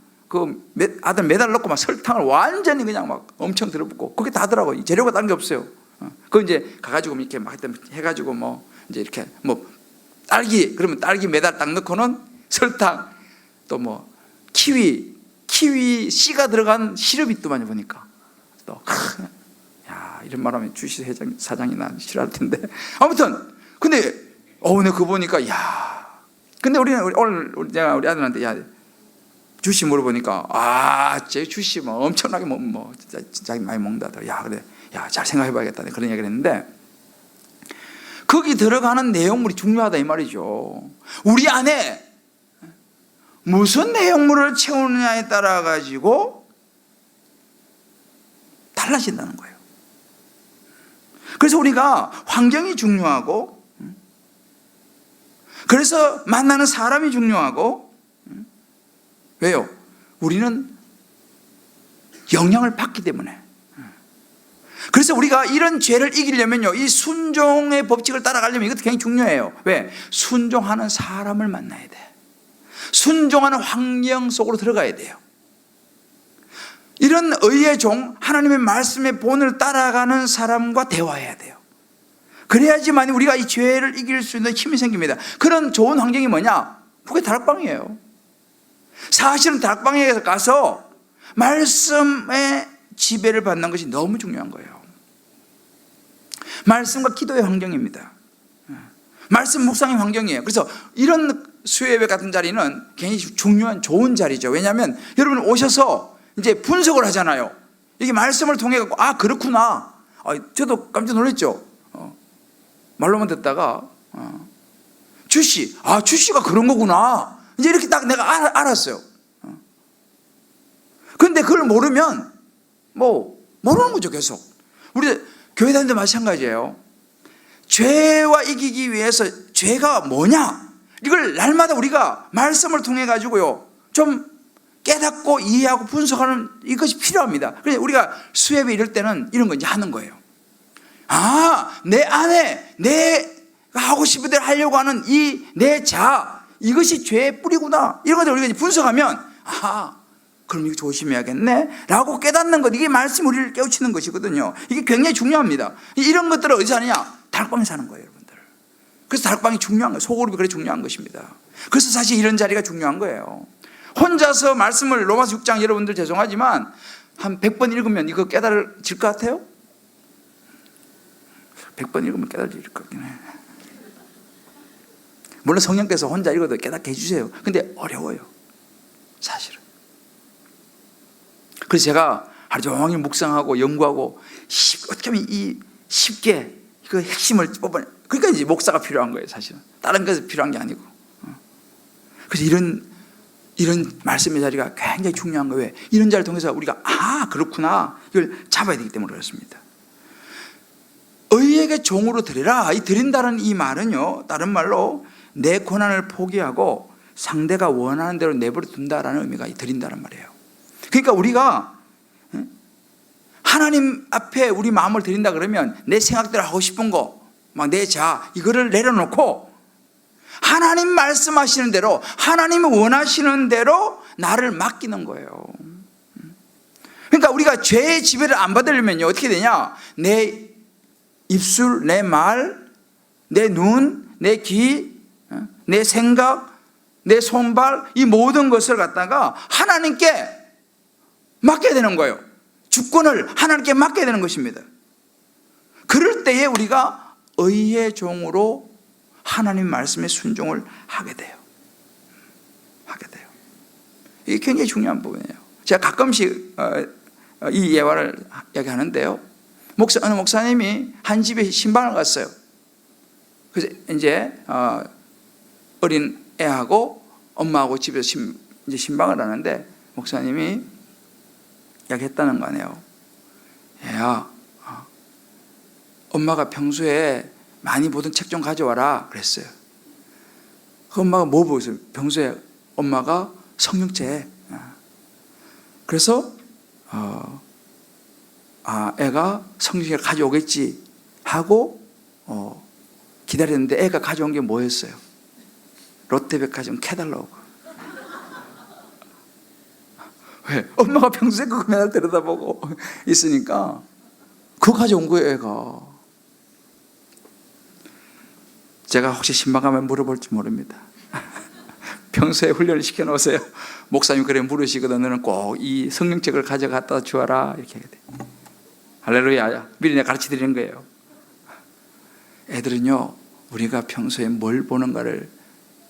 아들 매달 넣고 막 설탕을 완전히 그냥 막 엄청 들어붓고 그게 다더라고. 재료가 다른 게 없어요. 그거 이제 가가지고 이렇게 막 해가지고 뭐 이제 이렇게 뭐 딸기, 그러면 딸기 매달 딱 넣고는 설탕, 또 뭐 키위 씨가 들어간 시럽이 있더만요. 보니까 또 야, 이런 말하면 주시 사장이 난 싫어할 텐데 아무튼 근데 내가 그거 보니까 야, 근데 우리는 오늘 내가 우리 아들한테 야 주시 물어보니까 제 주시 뭐 엄청나게 뭐 진짜 많이 먹는다. 야, 그래, 야, 잘 생각해봐야겠다. 그런 얘기를 했는데 거기 들어가는 내용물이 중요하다 이 말이죠. 우리 안에 무슨 내용물을 채우느냐에 따라 가지고 달라진다는 거예요. 그래서 우리가 환경이 중요하고, 그래서 만나는 사람이 중요하고, 왜요? 우리는 영향을 받기 때문에. 그래서 우리가 이런 죄를 이기려면요, 이 순종의 법칙을 따라가려면 이것도 굉장히 중요해요. 왜? 순종하는 사람을 만나야 돼. 순종하는 환경 속으로 들어가야 돼요. 이런 의의 종, 하나님의 말씀의 본을 따라가는 사람과 대화해야 돼요. 그래야지만 우리가 이 죄를 이길 수 있는 힘이 생깁니다. 그런 좋은 환경이 뭐냐? 그게 다락방이에요. 사실은 다락방에 가서 말씀의 지배를 받는 것이 너무 중요한 거예요. 말씀과 기도의 환경입니다. 말씀 묵상의 환경이에요. 그래서 이런 수요예배 같은 자리는 굉장히 중요한 좋은 자리죠. 왜냐하면 여러분 오셔서 이제 분석을 하잖아요. 이게 말씀을 통해 갖고 그렇구나. 저도 깜짝 놀랐죠. 말로만 듣다가 주씨가 그런 거구나. 이제 이렇게 딱 내가 알았어요. 그런데 그걸 모르면 모르는 거죠. 계속. 우리 교회 다니는데 마찬가지예요. 죄와 이기기 위해서 죄가 뭐냐, 이걸 날마다 우리가 말씀을 통해 가지고요 좀 깨닫고 이해하고 분석하는 이것이 필요합니다. 그래서 우리가 수예배 이럴 때는 이런 거 이제 하는 거예요. 내 안에 내가 하고 싶은 대로 하려고 하는 이 내 자아, 이것이 죄의 뿌리구나. 이런 것들 우리가 분석하면 그럼 이거 조심해야겠네 라고 깨닫는 것, 이게 말씀이 우리를 깨우치는 것이거든요. 이게 굉장히 중요합니다. 이런 것들을 어디서 하느냐? 다락방에서 하는 거예요, 여러분들. 그래서 다락방이 중요한 거예요. 소그룹이 그래 중요한 것입니다. 그래서 사실 이런 자리가 중요한 거예요. 혼자서 말씀을 로마서 6장, 여러분들 죄송하지만 한 100번 읽으면 이거 깨달아질 것 같아요? 100번 읽으면 깨달아질 것 같긴 해. 물론 성령께서 혼자 읽어도 깨닫게 해주세요. 근데 어려워요, 사실은. 그래서 제가 하루 종일 묵상하고 연구하고 어떻게 하면 쉽게 그 핵심을 뽑아, 그러니까 이제 목사가 필요한 거예요, 사실은. 다른 것이 필요한 게 아니고. 그래서 이런 말씀의 자리가 굉장히 중요한 거예요. 이런 자리를 통해서 우리가 그렇구나, 이걸 잡아야 되기 때문에 그렇습니다. 의에게 종으로 드리라. 이 드린다는 이 말은요, 다른 말로 내 권한을 포기하고 상대가 원하는 대로 내버려 둔다라는 의미가 드린다는 말이에요. 그러니까 우리가 하나님 앞에 우리 마음을 드린다 그러면 내 생각대로 하고 싶은 거, 막 내 자아, 이거를 내려놓고 하나님 말씀하시는 대로, 하나님이 원하시는 대로 나를 맡기는 거예요. 그러니까 우리가 죄의 지배를 안 받으려면 어떻게 되냐? 내 입술, 내 말, 내 눈, 내 귀, 내 생각, 내 손발, 이 모든 것을 갖다가 하나님께 맡겨야 되는 거예요. 주권을 하나님께 맡겨야 되는 것입니다. 그럴 때에 우리가 의의 종으로 하나님 말씀에 순종을 하게 돼요. 이게 굉장히 중요한 부분이에요. 제가 가끔씩 이 예화를 얘기하는데요. 어느 목사님이 한 집에 신방을 갔어요. 그래서 이제 어린 애하고 엄마하고 집에서 이제 신방을 하는데 목사님이 이야기했다는 거 아니에요. 얘야, 엄마가 평소에 많이 보던 책 좀 가져와라 그랬어요. 그 엄마가 뭐 보고 있어요? 평소에 엄마가 성경책. 그래서 애가 성경책을 가져오겠지 하고 기다렸는데 애가 가져온 게 뭐였어요? 롯데백화점 캐달로그. 왜? 엄마가 평소에 그거 맨날 들여다보고 있으니까 그거 가져온 거예요, 애가. 제가 혹시 신방하면 물어볼지 모릅니다. 평소에 훈련을 시켜놓으세요. 목사님 그래 물으시거든. 너는 꼭 이 성경책을 가져갔다 주어라 이렇게 하게 돼. 할렐루야. 미리 내가 가르쳐 드리는 거예요. 애들은요, 우리가 평소에 뭘 보는가를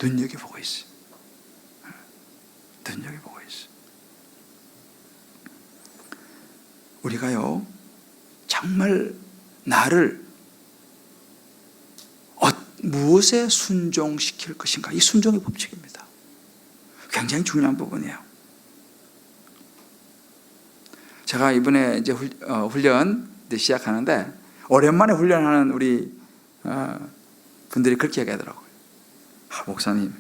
눈여겨보고 있어요. 눈여겨보고 있어요. 우리가요, 정말 나를 무엇에 순종시킬 것인가, 이 순종의 법칙입니다. 굉장히 중요한 부분이에요. 제가 이번에 이제 훈련 시작하는데, 오랜만에 훈련하는 우리 분들이 그렇게 얘기하더라고요. 목사님,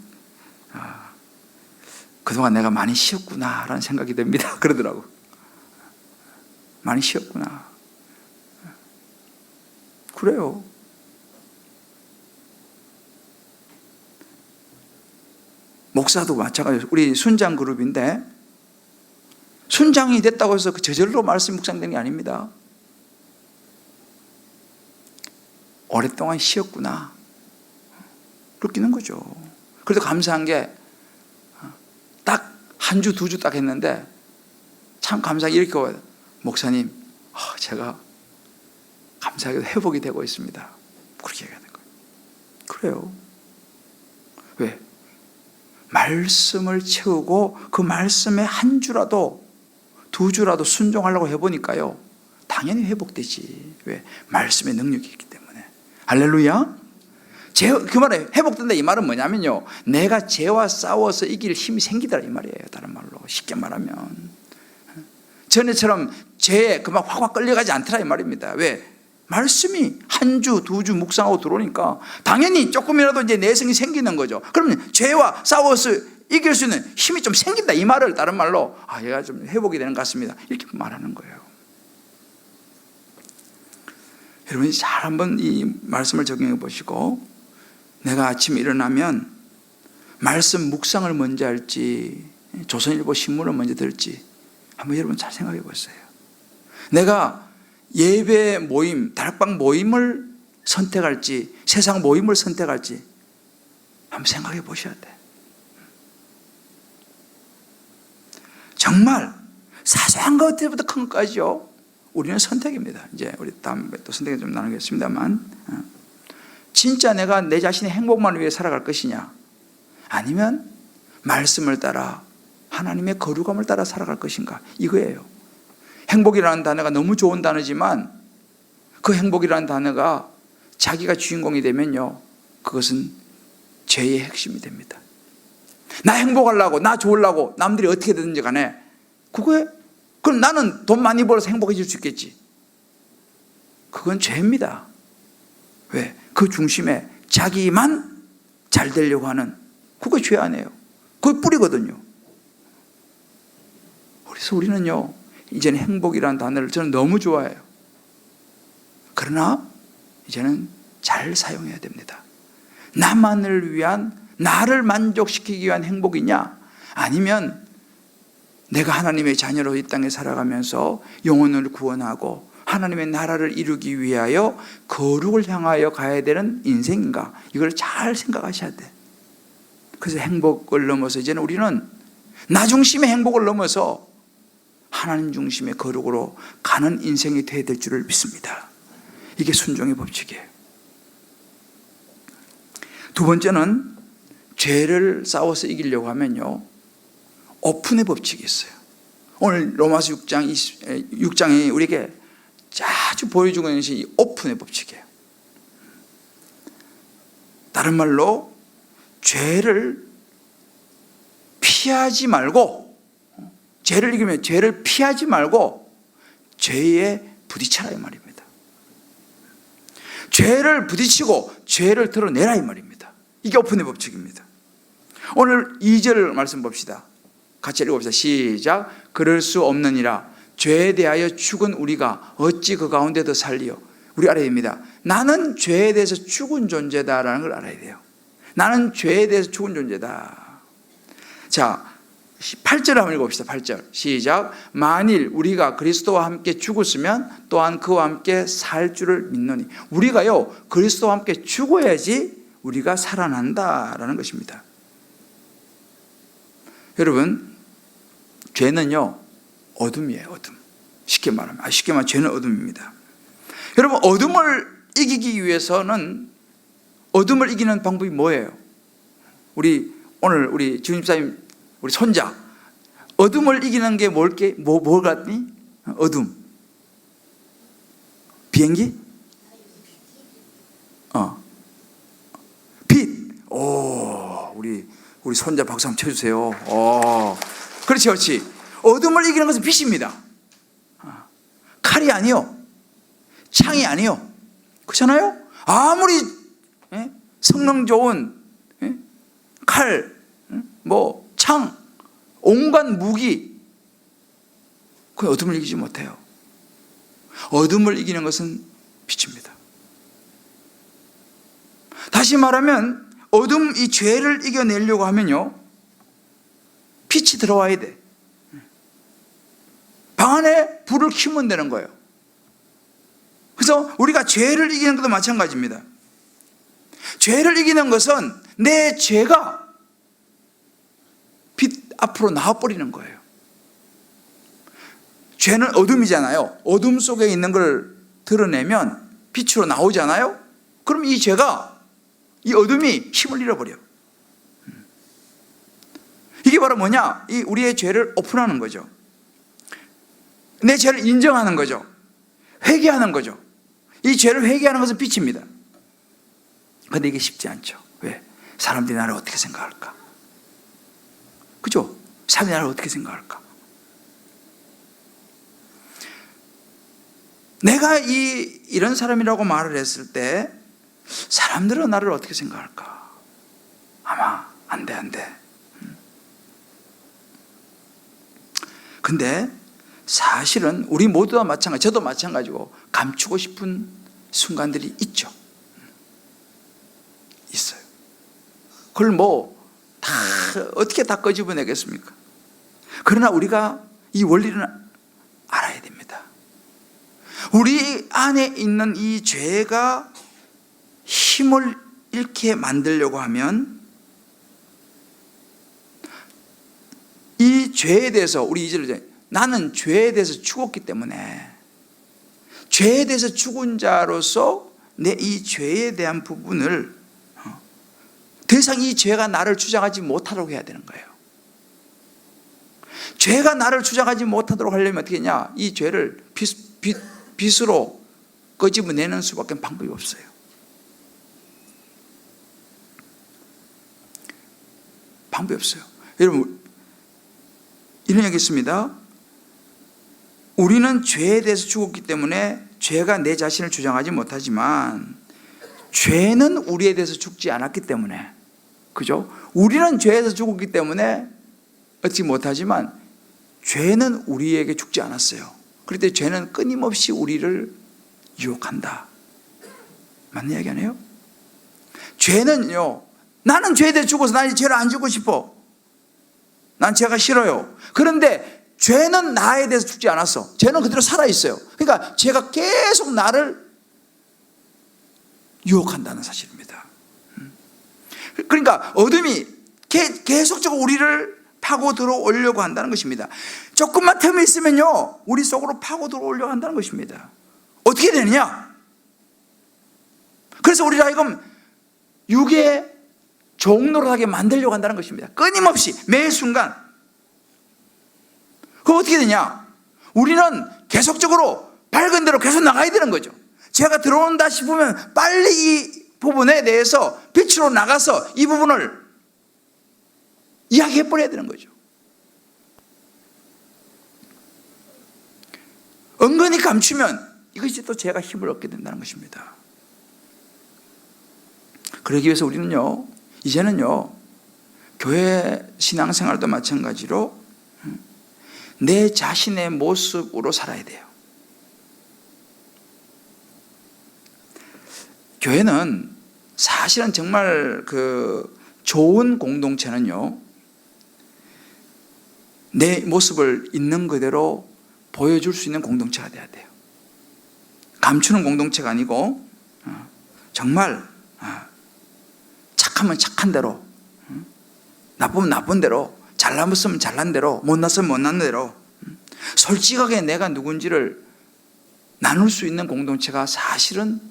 그동안 내가 많이 쉬었구나라는 생각이 듭니다. 그러더라고요. 많이 쉬었구나. 그래요. 목사도 마찬가지예요. 우리 순장 그룹인데, 순장이 됐다고 해서 그 저절로 말씀 묵상되는 게 아닙니다. 오랫동안 쉬었구나 느끼는 거죠. 그래도 감사한 게 딱 한 주, 두 주 딱 했는데 참 감사하게 이렇게 와요. 목사님, 제가 감사하게도 회복이 되고 있습니다. 그렇게 얘기하는 거예요. 그래요. 왜? 말씀을 채우고 그 말씀에 한 주라도 두 주라도 순종하려고 해보니까요, 당연히 회복되지. 왜? 말씀의 능력이 있기 때문에. 할렐루야. 그 말에 회복된다 이 말은 뭐냐면요, 내가 죄와 싸워서 이길 힘이 생기더라 이 말이에요. 다른 말로 쉽게 말하면 전에처럼 죄에 그만 확확 끌려가지 않더라 이 말입니다. 왜? 말씀이 한 주, 두 주 묵상하고 들어오니까 당연히 조금이라도 이제 내성이 생기는 거죠. 그러면 죄와 싸워서 이길 수 있는 힘이 좀 생긴다 이 말을 다른 말로 얘가 좀 회복이 되는 것 같습니다 이렇게 말하는 거예요. 여러분이 잘 한번 이 말씀을 적용해 보시고, 내가 아침에 일어나면 말씀 묵상을 먼저 할지 조선일보 신문을 먼저 들지 한번 여러분 잘 생각해 보세요. 내가 예배 모임, 다락방 모임을 선택할지 세상 모임을 선택할지 한번 생각해 보셔야 돼. 정말 사소한 것들부터 큰 것까지요, 우리는 선택입니다. 이제 우리 다음에 또 선택을 좀 나누겠습니다만, 진짜 내가 내 자신의 행복만을 위해 살아갈 것이냐, 아니면 말씀을 따라 하나님의 거룩함을 따라 살아갈 것인가, 이거예요. 행복이라는 단어가 너무 좋은 단어지만 그 행복이라는 단어가 자기가 주인공이 되면요, 그것은 죄의 핵심이 됩니다. 나 행복하려고, 나 좋으려고 남들이 어떻게 되든지 간에 그럼 나는 돈 많이 벌어서 행복해질 수 있겠지. 그건 죄입니다. 왜? 그 중심에 자기만 잘 되려고 하는, 그거 죄 아니에요. 그게 뿌리거든요. 그래서 우리는요, 이제는 행복이라는 단어를 저는 너무 좋아해요. 그러나 이제는 잘 사용해야 됩니다. 나만을 위한, 나를 만족시키기 위한 행복이냐, 아니면 내가 하나님의 자녀로 이 땅에 살아가면서 영혼을 구원하고 하나님의 나라를 이루기 위하여 거룩을 향하여 가야 되는 인생인가, 이걸 잘 생각하셔야 돼. 그래서 행복을 넘어서 이제는 우리는 나 중심의 행복을 넘어서 하나님 중심의 거룩으로 가는 인생이 되어야 될 줄을 믿습니다. 이게 순종의 법칙이에요. 두 번째는 죄를 싸워서 이기려고 하면요, 오픈의 법칙이 있어요. 오늘 로마서 6장이 우리에게 자주 보여주고 있는 것이 이 오픈의 법칙이에요. 다른 말로 죄를 피하지 말고, 죄를 이기면 죄를 피하지 말고 죄의 부딪혀라 이 말입니다. 죄를 부딪히고 죄를 드러내라 이 말입니다. 이게 오픈의 법칙입니다. 오늘 2절 말씀 봅시다. 같이 읽어봅시다. 시작. 그럴 수 없느니라. 죄에 대하여 죽은 우리가 어찌 그 가운데도 살리요. 우리 알아야 됩니다. 나는 죄에 대해서 죽은 존재다라는 걸 알아야 돼요. 나는 죄에 대해서 죽은 존재다. 자, 8절 한번 읽어봅시다. 8절 시작. 만일 우리가 그리스도와 함께 죽었으면 또한 그와 함께 살 줄을 믿노니. 우리가요 그리스도와 함께 죽어야지 우리가 살아난다라는 것입니다. 여러분, 죄는요 어둠이에요. 어둠. 쉽게 말하면 죄는 어둠입니다. 여러분, 어둠을 이기기 위해서는 어둠을 이기는 방법이 뭐예요? 오늘 우리 주임사님 우리 손자 어둠을 이기는 게 뭘 같니? 어둠. 비행기? 빛. 오, 우리 손자 박수 한번 쳐주세요. 그렇지, 그렇지. 어둠을 이기는 것은 빛입니다. 칼이 아니요, 창이 아니요. 그렇잖아요? 아무리 성능 좋은 칼, 창, 온갖 무기, 그 어둠을 이기지 못해요. 어둠을 이기는 것은 빛입니다. 다시 말하면 어둠, 이 죄를 이겨내려고 하면요 빛이 들어와야 돼. 방 안에 불을 켜면 되는 거예요. 그래서 우리가 죄를 이기는 것도 마찬가지입니다. 죄를 이기는 것은 내 죄가 빛 앞으로 나와버리는 거예요. 죄는 어둠이잖아요. 어둠 속에 있는 걸 드러내면 빛으로 나오잖아요. 그럼 이 죄가, 이 어둠이 힘을 잃어버려. 이게 바로 뭐냐? 이 우리의 죄를 오픈하는 거죠. 내 죄를 인정하는 거죠. 회개하는 거죠. 이 죄를 회개하는 것은 빛입니다. 그런데 이게 쉽지 않죠. 왜? 사람들이 나를 어떻게 생각할까? 그죠? 사람들이 나를 어떻게 생각할까? 내가 이런 사람이라고 말을 했을 때 사람들은 나를 어떻게 생각할까? 아마 안 돼. 근데 사실은 우리 모두 다 마찬가지, 저도 마찬가지고 감추고 싶은 순간들이 있죠. 있어요. 그걸 다 어떻게 다 끄집어내겠습니까? 그러나 우리가 이 원리를 알아야 됩니다. 우리 안에 있는 이 죄가 힘을 잃게 만들려고 하면 이 죄에 대해서 우리 2절에 나는 죄에 대해서 죽었기 때문에 죄에 대해서 죽은 자로서 내 이 죄에 대한 부분을 더 이상 이 죄가 나를 주장하지 못하도록 해야 되는 거예요. 죄가 나를 주장하지 못하도록 하려면 어떻게 했냐? 이 죄를 빛으로 끄집어내는 수밖에 방법이 없어요. 방법이 없어요. 여러분, 이런 얘기 있습니다. 우리는 죄에 대해서 죽었기 때문에 죄가 내 자신을 주장하지 못하지만 죄는 우리에 대해서 죽지 않았기 때문에, 그죠? 우리는 죄에서 죽었기 때문에 얻지 못하지만 죄는 우리에게 죽지 않았어요. 그럴 때 죄는 끊임없이 우리를 유혹한다. 맞는 이야기 아니에요? 죄는요, 나는 죄에 대해 죽어서 난 이 죄를 안 죽고 싶어. 난 죄가 싫어요. 그런데 죄는 나에 대해서 죽지 않았어. 죄는 그대로 살아있어요. 그러니까 죄가 계속 나를 유혹한다는 사실입니다. 그러니까 어둠이 계속적으로 우리를 파고 들어오려고 한다는 것입니다. 조금만 틈이 있으면요 우리 속으로 파고 들어오려고 한다는 것입니다. 어떻게 되느냐? 그래서 우리를 하여금 육의 종노릇하게 만들려고 한다는 것입니다. 끊임없이 매 순간. 그럼 어떻게 되냐? 우리는 계속적으로 밝은 대로 계속 나가야 되는 거죠. 죄가 들어온다 싶으면 빨리 이 부분에 대해서 빛으로 나가서 이 부분을 이야기해버려야 되는 거죠. 은근히 감추면 이것이 또 제가 힘을 얻게 된다는 것입니다. 그러기 위해서 우리는요, 이제는요, 교회 신앙생활도 마찬가지로 내 자신의 모습으로 살아야 돼요. 교회는 사실은 정말 좋은 공동체는요, 내 모습을 있는 그대로 보여줄 수 있는 공동체가 돼야 돼요. 감추는 공동체가 아니고 정말 착하면 착한 대로, 나쁘면 나쁜 대로, 잘났으면 잘난 대로, 못났으면 못난 대로 솔직하게 내가 누군지를 나눌 수 있는 공동체가 사실은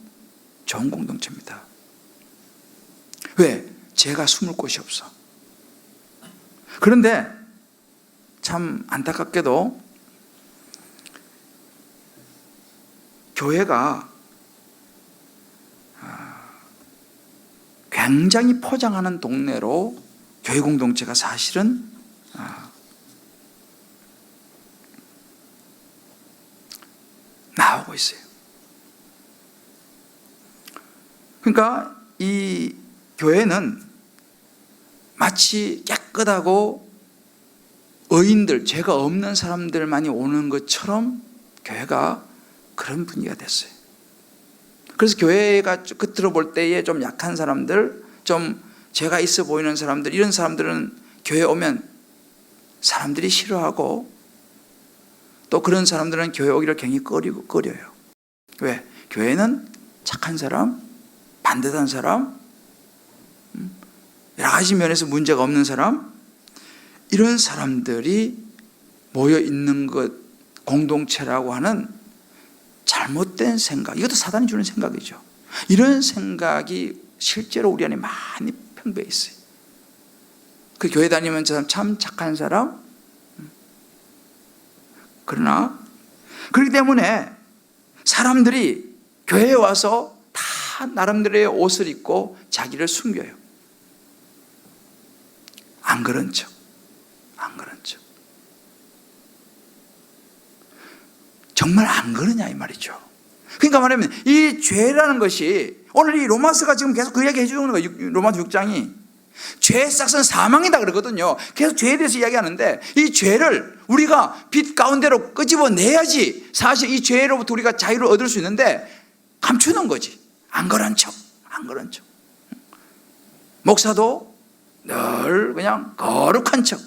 좋은 공동체입니다. 왜? 제가 숨을 곳이 없어. 그런데 참 안타깝게도 교회가 굉장히 포장하는 동네로 교회 공동체가 사실은 나오고 있어요. 그러니까 이 교회는 마치 깨끗하고 의인들, 죄가 없는 사람들만이 오는 것처럼 교회가 그런 분위기가 됐어요. 그래서 교회가 겉으로 볼 때에 좀 약한 사람들, 좀 죄가 있어 보이는 사람들, 이런 사람들은 교회에 오면 사람들이 싫어하고, 또 그런 사람들은 교회 오기를 굉장히 꺼려요. 왜? 교회는 착한 사람, 반듯한 사람, 여러 가지 면에서 문제가 없는 사람, 이런 사람들이 모여 있는 것, 공동체라고 하는 잘못된 생각, 이것도 사단이 주는 생각이죠. 이런 생각이 실제로 우리 안에 많이 평배해 있어요. 그 교회 다니면 저 사람 참 착한 사람, 그러나 그렇기 때문에 사람들이 교회에 와서 다 나름대로의 옷을 입고 자기를 숨겨요. 안 그런 척, 안 그런 척. 정말 안 그러냐 이 말이죠. 그러니까 말하면 이 죄라는 것이, 오늘 이 로마서가 지금 계속 그 이야기 해주는 거예요. 로마서 6장이 죄의 싹은 사망이다 그러거든요. 계속 죄에 대해서 이야기하는데, 이 죄를 우리가 빛 가운데로 끄집어내야지 사실 이 죄로부터 우리가 자유를 얻을 수 있는데, 감추는 거지. 안 그런 척, 안 그런 척. 목사도 늘 그냥 거룩한 척,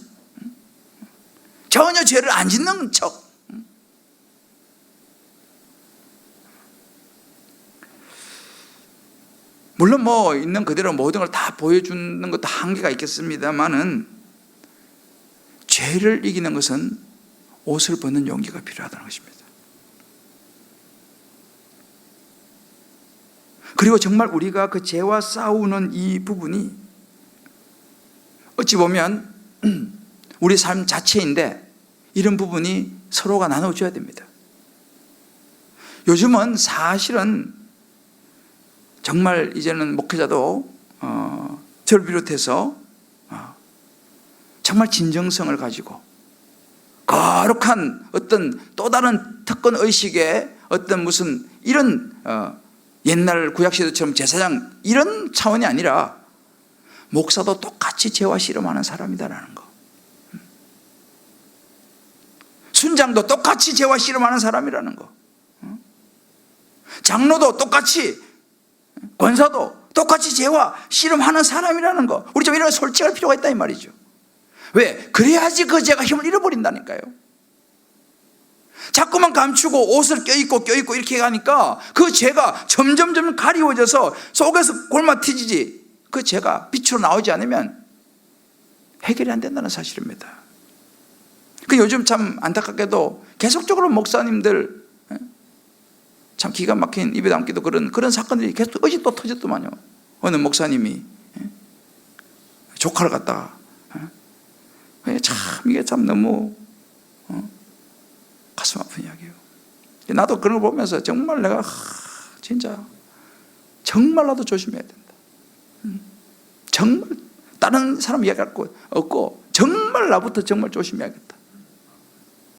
전혀 죄를 안 짓는 척. 물론 뭐 있는 그대로 모든 걸 다 보여주는 것도 한계가 있겠습니다만은, 죄를 이기는 것은 옷을 벗는 용기가 필요하다는 것입니다. 그리고 정말 우리가 그 죄와 싸우는 이 부분이 어찌 보면 우리 삶 자체인데, 이런 부분이 서로가 나눠줘야 됩니다. 요즘은 사실은 정말 이제는 목회자도 저를 비롯해서 정말 진정성을 가지고 거룩한 어떤 또 다른 특권 의식의 어떤 무슨 이런 옛날 구약시대처럼 제사장 이런 차원이 아니라, 목사도 똑같이 죄와 씨름하는 사람이다라는 거, 순장도 똑같이 죄와 씨름하는 사람이라는 거, 장로도 똑같이, 권사도 똑같이 죄와 씨름하는 사람이라는 거, 우리 좀 이런 솔직할 필요가 있다 이 말이죠. 왜? 그래야지 그 죄가 힘을 잃어버린다니까요. 자꾸만 감추고 옷을 껴입고 이렇게 가니까 그 죄가 점점 가리워져서 속에서 골마 튀지지, 그 죄가 빛으로 나오지 않으면 해결이 안 된다는 사실입니다. 그 요즘 참 안타깝게도 계속적으로 목사님들 참 기가 막힌, 입에 담기도 그런 사건들이 계속 어제 또 터졌더만요. 어느 목사님이 조카를 갖다가, 참 이게 참 너무 가슴 아픈 이야기예요. 나도 그런 걸 보면서 정말 내가 진짜 정말 나도 조심해야 된다. 정말 다른 사람 이야기할 거 없고 정말 나부터 정말 조심해야겠다.